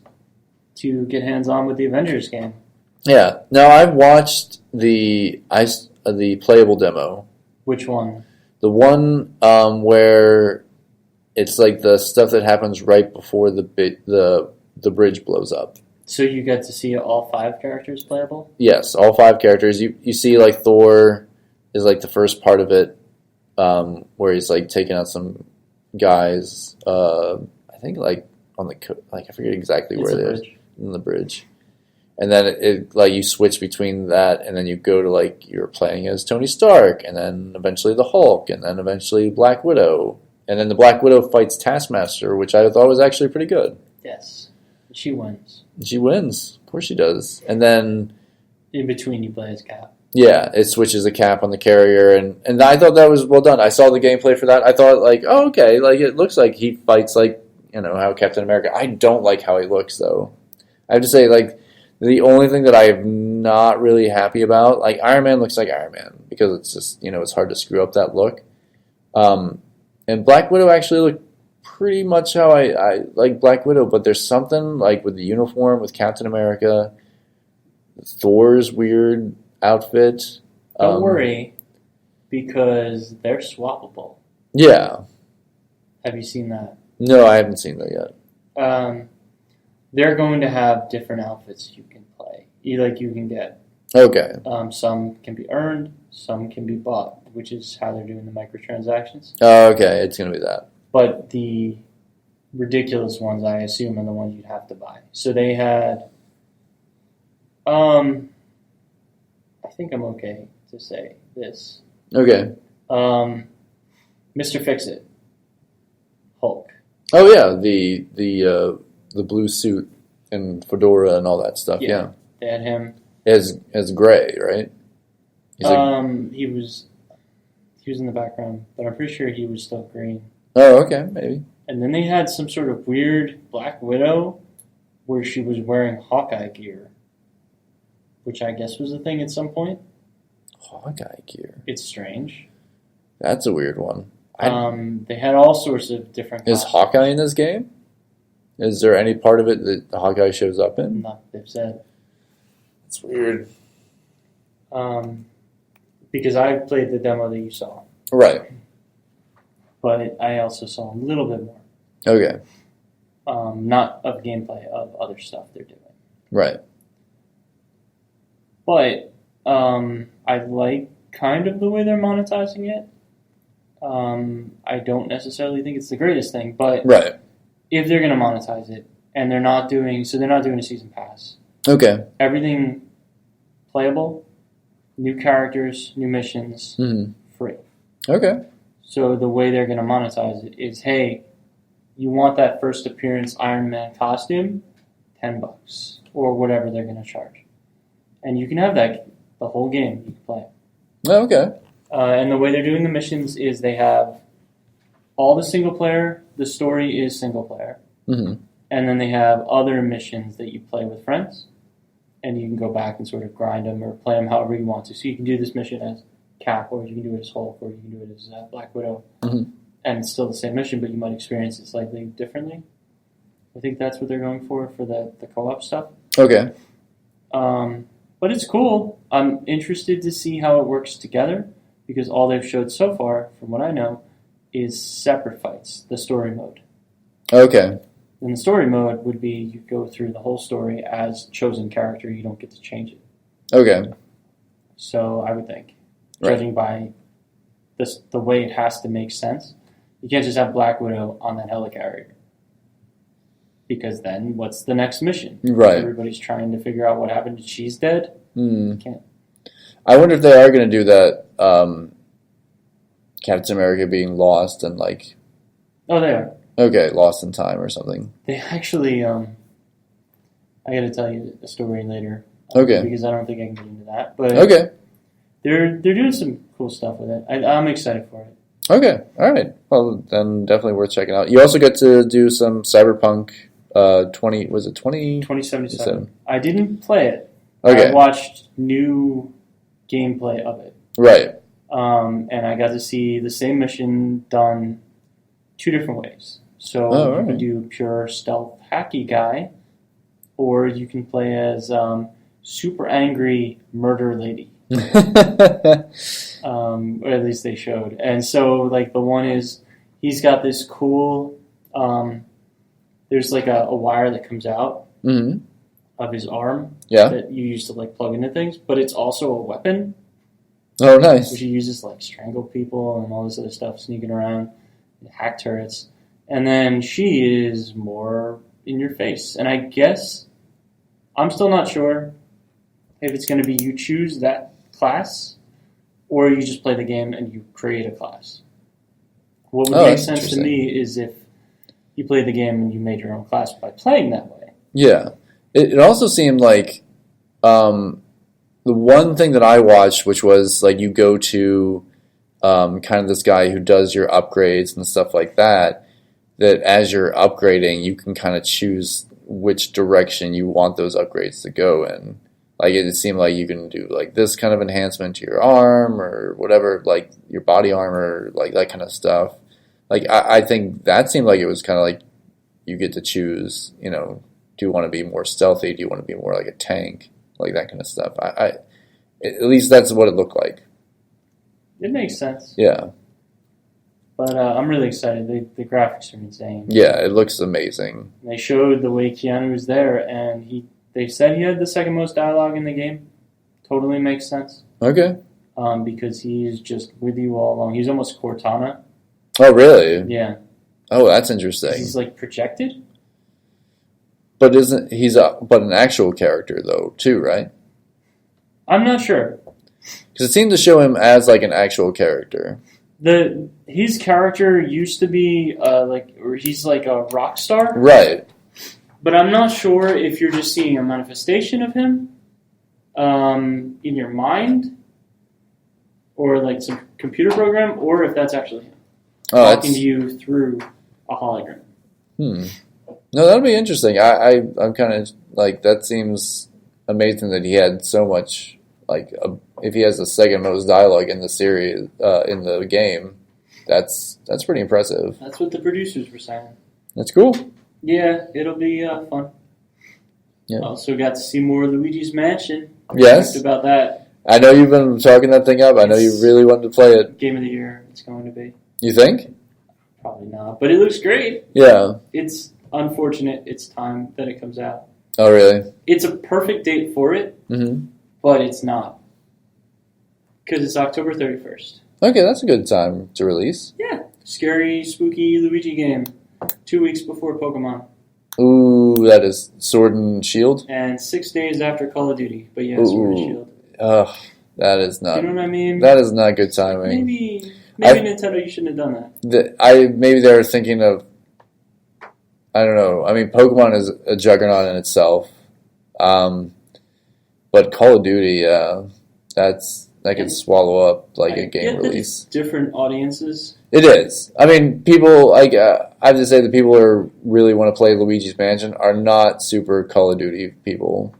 to get hands-on with the Avengers game. Yeah. Now, I've watched the playable demo. Which one? The one where it's like the stuff that happens right before the bridge blows up. So you got to see all 5 characters playable? Yes, all 5 characters. You see, like, Thor is like the first part of it, where he's like taking out some guys. I think like on the I forget exactly where it is in the bridge. And then it like you switch between that, and then you go to like you're playing as Tony Stark, and then eventually the Hulk, and then eventually Black Widow, and then the Black Widow fights Taskmaster, which I thought was actually pretty good. Yes, she wins. She wins, of course she does. And then in between, you play as Cap. Yeah, it switches a cap on the carrier, and I thought that was well done. I saw the gameplay for that. I thought like, oh, okay, like it looks like he fights like how Captain America. I don't like how he looks though. I have to say like. The only thing that I'm not really happy about, like Iron Man looks like Iron Man because it's just, it's hard to screw up that look. And Black Widow actually looked pretty much how I like Black Widow, but there's something like with the uniform, with Captain America, Thor's weird outfit. Don't worry, because they're swappable. Yeah. Have you seen that? No, I haven't seen that yet. They're going to have different outfits you can play. You can get. Okay. Some can be earned, some can be bought, which is how they're doing the microtransactions. Oh, okay. It's going to be that. But the ridiculous ones, I assume, are the ones you'd have to buy. So they had. I think I'm okay to say this. Okay. Mr. Fix-It. Hulk. Oh, yeah. The blue suit and fedora and all that stuff. Yeah. They had him as gray, right? He was in the background, but I'm pretty sure he was still green. Oh, okay, maybe. And then they had some sort of weird Black Widow where she was wearing Hawkeye gear, which I guess was a thing at some point. Hawkeye gear. It's strange. That's a weird one. They had all sorts of different. Is Hawkeye in this game? Is there any part of it that Hawkeye shows up in? Not they've said. It's weird. Because I played the demo that you saw. Right. But I also saw a little bit more. Okay. Not of gameplay, of other stuff they're doing. Right. But I like kind of the way they're monetizing it. I don't necessarily think it's the greatest thing, but right. If they're going to monetize it, and they're not doing a season pass. Okay. Everything playable, new characters, new missions, free. Okay. So the way they're going to monetize it is, hey, you want that first appearance Iron Man costume, $10 or whatever they're going to charge, and you can have that the whole game. You can play it. Oh, okay. And the way they're doing the missions is they have all the single player. The story is single player, and then they have other missions that you play with friends, and you can go back and sort of grind them or play them however you want to. So you can do this mission as Cap, or you can do it as Hulk, or you can do it as Black Widow, and it's still the same mission, but you might experience it slightly differently. I think that's what they're going for the co-op stuff. Okay. But it's cool. I'm interested to see how it works together, because all they've showed so far, from what I know, is separate fights, the story mode. Okay. And the story mode would be you go through the whole story as chosen character. You don't get to change it. Okay. So I would think, judging by the way it has to make sense, you can't just have Black Widow on that helicarrier. Because then what's the next mission? Right. Everybody's trying to figure out what happened. She's dead? Can't. I wonder if they are going to do that Captain America being lost and like... Oh, they are. Okay, lost in time or something. They actually... I got to tell you a story later. Okay. Because I don't think I can get into that. But okay. They're doing some cool stuff with it. I'm excited for it. Okay. All right. Well, then definitely worth checking out. You also get to do some Cyberpunk 2077. I didn't play it. Okay. I watched new gameplay of it. Right. And I got to see the same mission done two different ways. So you can do pure stealth hacky guy, or you can play as super angry murder lady. Or at least they showed. And so like the one is he's got this cool there's like a wire that comes out of his arm that you use to like plug into things, but it's also a weapon. Oh, nice. Which he uses to like strangle people and all this other stuff, sneaking around, hack turrets. And then she is more in your face. And I guess I'm still not sure if it's going to be you choose that class or you just play the game and you create a class. What would make sense to me is if you played the game and you made your own class by playing that way. Yeah. It also seemed like the one thing that I watched, which was like you go to kind of this guy who does your upgrades and stuff like that, that as you're upgrading, you can kind of choose which direction you want those upgrades to go in. Like it seemed like you can do like this kind of enhancement to your arm or whatever, like your body armor, like that kind of stuff. Like I think that seemed like it was kind of like you get to choose, you know, do you want to be more stealthy? Do you want to be more like a tank? Like that kind of stuff. At least that's what it looked like. It makes sense. Yeah. But I'm really excited. The graphics are insane. Yeah, it looks amazing. They showed the way Keanu was there, and they said he had the second most dialogue in the game. Totally makes sense. Okay. Because he's just with you all along. He's almost Cortana. Oh, really? Yeah. Oh, that's interesting. He's like projected. But but an actual character though too, right? I'm not sure. Because it seemed to show him as like an actual character. His character used to be he's like a rock star, right? But I'm not sure if you're just seeing a manifestation of him in your mind, or like some computer program, or if that's actually him talking to you through a hologram. No, that'll be interesting. I'm kind of like that seems amazing that he had so much, if he has the second most dialogue in the series, in the game, that's pretty impressive. That's what the producers were saying. That's cool. Yeah, it'll be fun. Yeah. Also got to see more of Luigi's Mansion. Yes. Talked about that. I know you've been talking that thing up. I know you really wanted to play it. Game of the year, it's going to be. You think? Probably not, but it looks great. Yeah. It's unfortunate it's time that it comes out. Oh, really? It's a perfect date for it, but it's not. Because it's October 31st. Okay, that's a good time to release. Yeah. Scary, spooky Luigi game. 2 weeks before Pokemon. Ooh, that is Sword and Shield? And 6 days after Call of Duty. But yeah, Sword and Shield. Ugh, that is not... You know what I mean? That is not good timing. Maybe Nintendo, you shouldn't have done that. Maybe they were thinking of... I don't know. I mean, Pokemon is a juggernaut in itself. But Call of Duty, that could swallow up a game release. Different audiences. It is. I mean, people I have to say the people who really want to play Luigi's Mansion are not super Call of Duty people.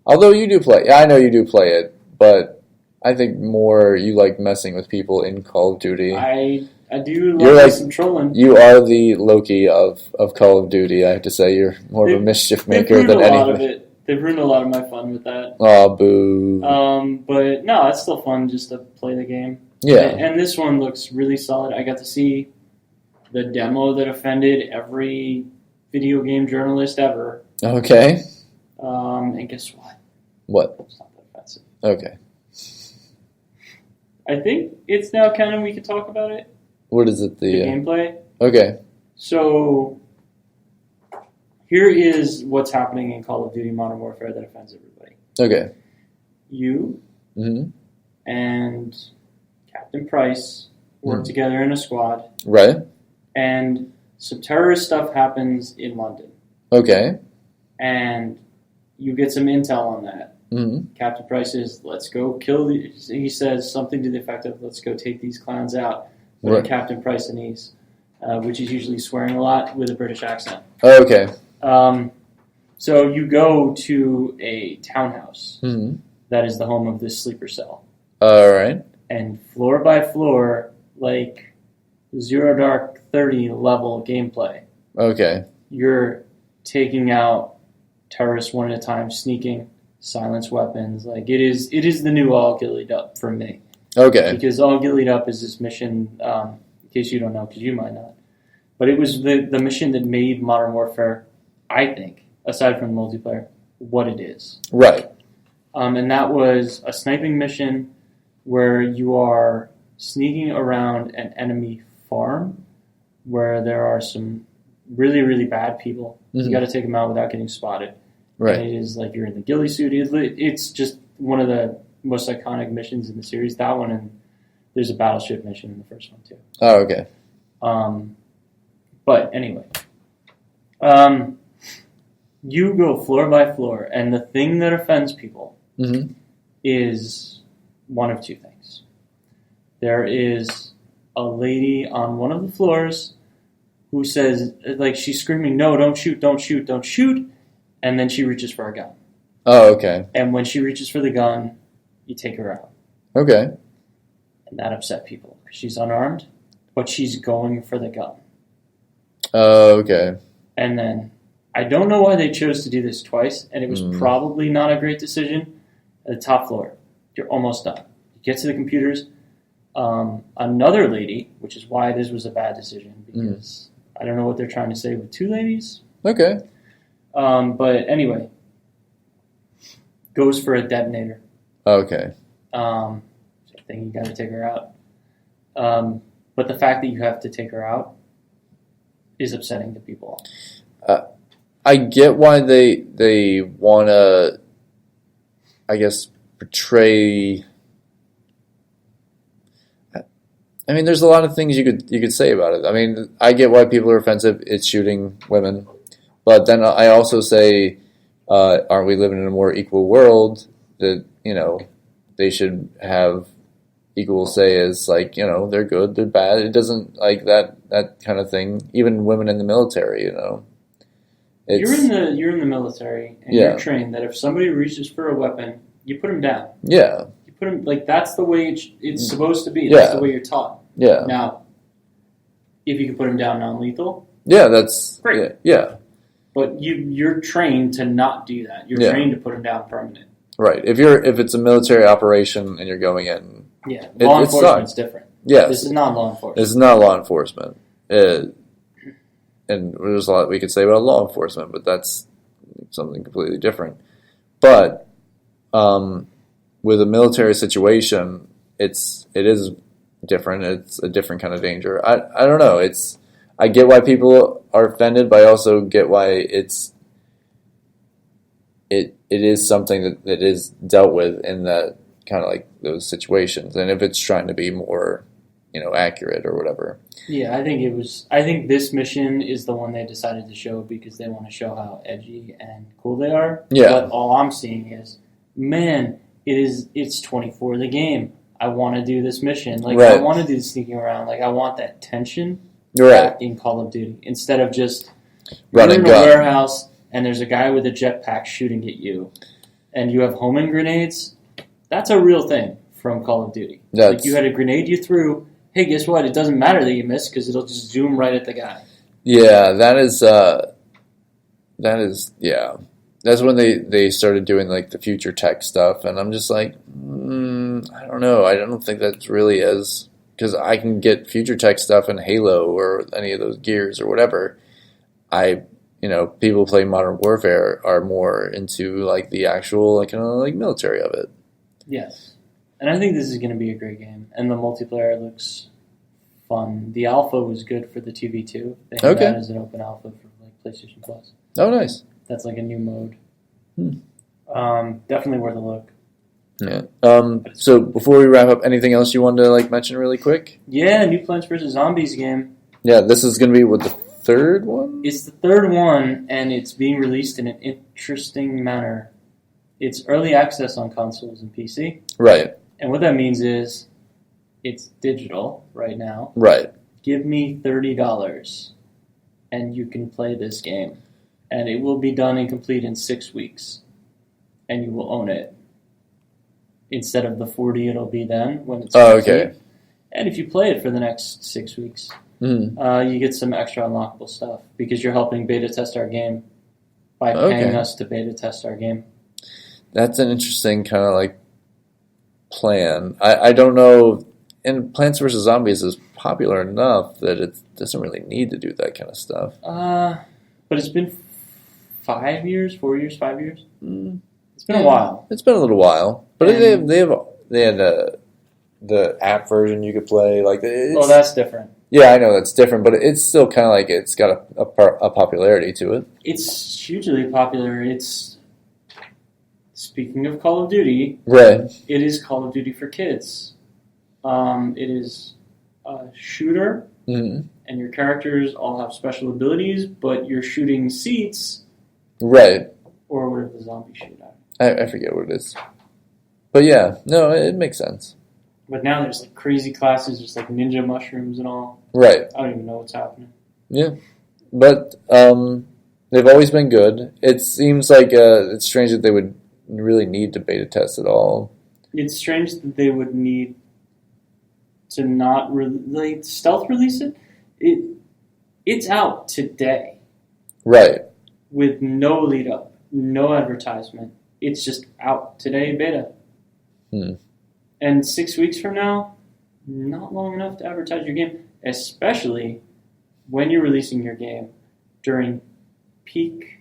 Although you do play, I know you do play it, but I think more you like messing with people in Call of Duty. I do like some trolling. You are the Loki of Call of Duty. I have to say you're more of a mischief maker than anything. They've ruined a lot of my fun with that. Oh, boo. But no, it's still fun just to play the game. Yeah. And this one looks really solid. I got to see the demo that offended every video game journalist ever. Okay. And guess what? What? It's not that offensive. Okay. I think it's now canon we can talk about it. What is it? The gameplay? Okay. So, here is what's happening in Call of Duty Modern Warfare that offends everybody. Okay. You and Captain Price work together in a squad. Right. And some terrorist stuff happens in London. Okay. And you get some intel on that. Captain Price is, let's go kill these. He says something to the effect of, let's go take these clowns out. But in Captain Price-anese, which is usually swearing a lot with a British accent. Okay. So you go to a townhouse that is the home of this sleeper cell. All right. And floor by floor, like Zero Dark 30 level gameplay. Okay. You're taking out terrorists one at a time, sneaking, silence weapons. Like it is the new All Gillied Up for me. Okay. Because All Gillied Up is this mission, in case you don't know, because you might not. But it was the mission that made Modern Warfare, I think, aside from the multiplayer, what it is. Right. And that was a sniping mission where you are sneaking around an enemy farm where there are some really, really bad people. You got to take them out without getting spotted. Right. And it is like you're in the ghillie suit. It's just one of the most iconic missions in the series. That one, and there's a battleship mission in the first one too. Oh, okay. But anyway, you go floor by floor, and the thing that offends people is one of two things. There is a lady on one of the floors who says, like, she's screaming, "No, don't shoot, don't shoot, don't shoot," and then she reaches for a gun. Oh, okay. And when she reaches for the gun, you take her out. Okay. And that upset people. She's unarmed, but she's going for the gun. Oh, okay. And then, I don't know why they chose to do this twice, and it was probably not a great decision. At the top floor, you're almost done. You get to the computers. Another lady, which is why this was a bad decision, because I don't know what they're trying to say with two ladies. Okay. But anyway, goes for a detonator. Okay. Same thing, you got to take her out. But the fact that you have to take her out is upsetting to people. I get why they want to, I guess, portray. I mean, there's a lot of things you could say about it. I mean, I get why people are offensive. It's shooting women, but then I also say, aren't we living in a more equal world? That they should have equal say as they're good, they're bad. It doesn't like that kind of thing. Even women in the military, You're in the military, and Yeah. you're trained that if somebody reaches for a weapon, you put them down. Yeah. You put them that's the way it's supposed to be. That's Yeah. the way you're taught. Yeah. Now, if you can put them down non-lethal, Yeah, that's great. Yeah. But you're trained to not do that. You're trained to put them down permanent. Right. If it's a military operation and you're going in, Yeah, law enforcement's different. Yes. This is not law enforcement. This is not law enforcement. And there's a lot we could say about law enforcement, but that's something completely different. But with a military situation, it is different. It's a different kind of danger. I don't know. I get why people are offended, but I also get why it is something that is dealt with in that kind of like those situations. And if it's trying to be more, accurate or whatever. Yeah, I think this mission is the one they decided to show because they want to show how edgy and cool they are. Yeah. But all I'm seeing is, man, it's 24 the game. I want to do this mission. Like, right. I want to do the sneaking around. Like, I want that tension right. in Call of Duty instead of just running in a warehouse and there's a guy with a jetpack shooting at you and you have homing grenades. That's a real thing from Call of Duty. Like, you had a grenade you threw. Hey, guess what? It doesn't matter that you missed because it'll just zoom right at the guy. Yeah, that is, yeah. That's when they started doing, like, the future tech stuff, and I'm just like, I don't know. I don't think that's really as... Because I can get future tech stuff in Halo or any of those Gears or whatever. People play Modern Warfare are more into, like, the actual, like, military of it. Yes. And I think this is going to be a great game. And the multiplayer looks fun. The alpha was good for the 2v2. They had that as an open alpha for like PlayStation Plus. Oh, nice. That's like a new mode. Definitely worth a look. Yeah. So before we wrap up, anything else you wanted to like mention really quick? Yeah, new Plants vs. Zombies game. Yeah, this is going to be the third one? It's the third one, and it's being released in an interesting manner. It's early access on consoles and PC. Right. And what that means is it's digital right now. Right. Give me $30 and you can play this game. And it will be done and complete in 6 weeks. And you will own it. Instead of the $40 it'll be then when it's complete. Okay. And if you play it for the next 6 weeks, you get some extra unlockable stuff because you're helping beta test our game by paying us to beta test our game. That's an interesting kind of like plan. I don't know, and Plants vs. Zombies is popular enough that it doesn't really need to do that kind of stuff. But it's been 5 years, 4 years, 5 years? It's been a while. It's been a little while. But they had the app version you could play. Like, that's different. Yeah, I know that's different, but it's still kind of like it's got a popularity to it. It's hugely popular. Speaking of Call of Duty, right? It is Call of Duty for kids. It is a shooter, and your characters all have special abilities, but you're shooting seats. Right. Or whatever the zombies shoot at. I forget what it is. But yeah, no, it makes sense. But now there's like crazy classes, there's like ninja mushrooms and all. Right. I don't even know what's happening. Yeah. But they've always been good. It seems like it's strange that they would really need to beta test it all. It's strange that they would need to not stealth release it. It's out today. Right. With no lead up, no advertisement. It's just out today, beta. And 6 weeks from now, not long enough to advertise your game, especially when you're releasing your game during peak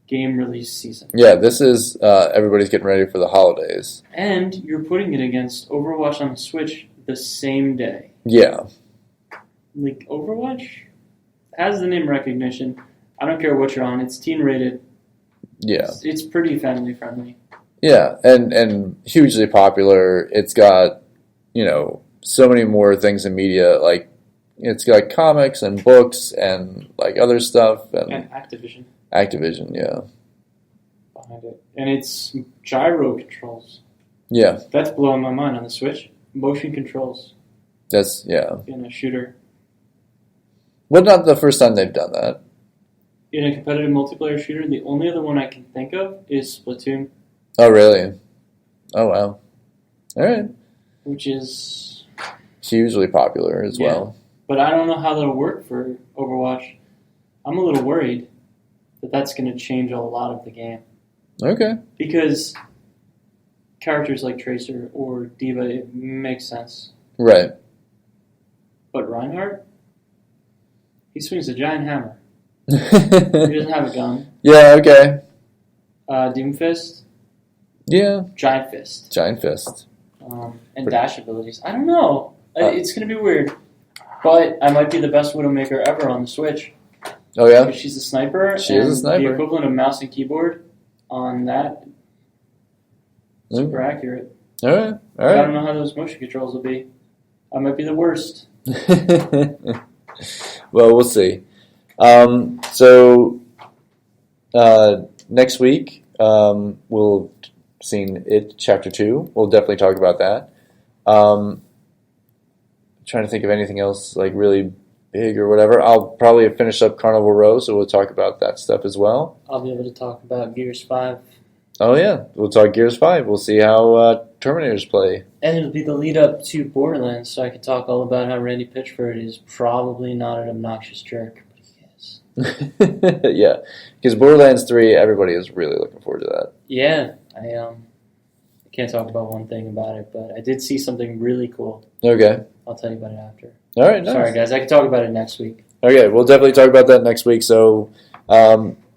game release season. Yeah, this is everybody's getting ready for the holidays. And you're putting it against Overwatch on the Switch the same day. Yeah. Like, Overwatch has the name recognition. I don't care what you're on. It's teen rated. Yeah. It's pretty family friendly. Yeah, and hugely popular. It's got, so many more things in media. Like, it's got comics and books and, like, other stuff. And Activision. Activision, yeah. Behind it. And it's gyro controls. Yeah. That's blowing my mind on the Switch. Motion controls. That's, yeah. In a shooter. Well, not the first time they've done that. in a competitive multiplayer shooter, the only other one I can think of is Splatoon. Oh, really? Oh, wow. All right. Which is hugely popular as well. But I don't know how that'll work for Overwatch. I'm a little worried that that's going to change a lot of the game. Okay. Because characters like Tracer or D.Va, it makes sense. Right. But Reinhardt, he swings a giant hammer. He doesn't have a gun. Yeah, okay. Doomfist, yeah. Giant Fist. Giant Fist. And dash abilities. I don't know. It's going to be weird. But I might be the best Widowmaker ever on the Switch. Oh, yeah? Because she's a sniper. She is a sniper. The equivalent of mouse and keyboard on that. Super accurate. All right. I don't know how those motion controls will be. I might be the worst. Well, we'll see. Next week, we'll see It Chapter 2. We'll definitely talk about that. Trying to think of anything else like really big or whatever. I'll probably finish up Carnival Row, so we'll talk about that stuff as well. I'll be able to talk about Gears 5. Oh, yeah. We'll talk Gears 5. We'll see how Terminators play. And it'll be the lead up to Borderlands, so I can talk all about how Randy Pitchford is probably not an obnoxious jerk, but he is. Yeah. Because Borderlands 3, everybody is really looking forward to that. Yeah. I can't talk about one thing about it, but I did see something really cool. Okay. I'll tell you about it after. All right, nice. Sorry, guys. I can talk about it next week. Okay, we'll definitely talk about that next week. So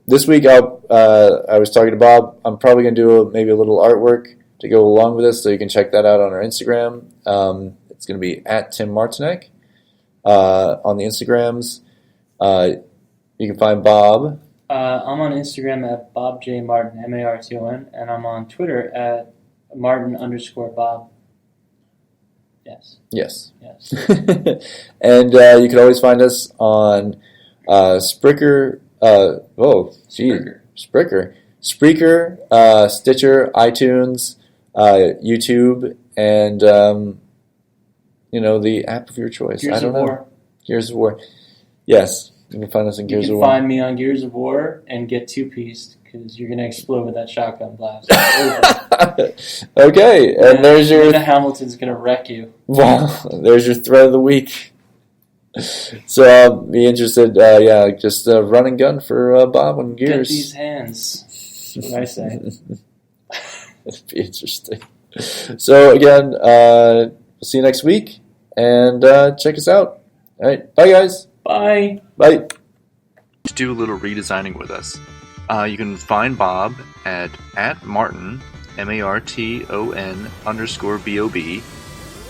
this week, I was talking to Bob. I'm probably going to do maybe a little artwork to go along with this, so you can check that out on our Instagram. It's going to be at Tim Martinek on the Instagrams. You can find Bob. I'm on Instagram at BobJMartin, MARTON, and I'm on Twitter at Martin_Bob. Yes. Yes. Yes. And you can always find us on Spreaker. Spreaker. Spreaker, Stitcher, iTunes, YouTube, and the app of your choice. Gears of War. Gears of War. Yes, you can find us in Gears of War. You can find me on Gears of War and get two-pieced because you're going to explode with that shotgun blast. Okay, and there's your... Hamilton's going to wreck you. Wow, there's your thread of the week. So I'll be interested, just run and gun for Bob on Gears. Get these hands. That's what I say. That'd be interesting. So again, we'll see you next week, and check us out. All right, bye guys. Bye. Bye. To do a little redesigning with us, you can find Bob at Martin, MARTON_BOB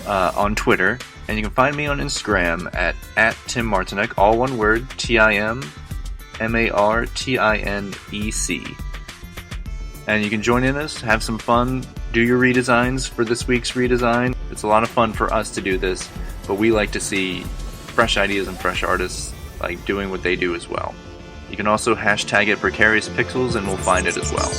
on Twitter, and you can find me on Instagram at Tim Martinek, all one word, TIMMARTINEC. And you can join in us, have some fun, do your redesigns for this week's redesign. It's a lot of fun for us to do this, but we like to see fresh ideas and fresh artists like doing what they do as well. You can also hashtag it Precarious Pixels and we'll find it as well.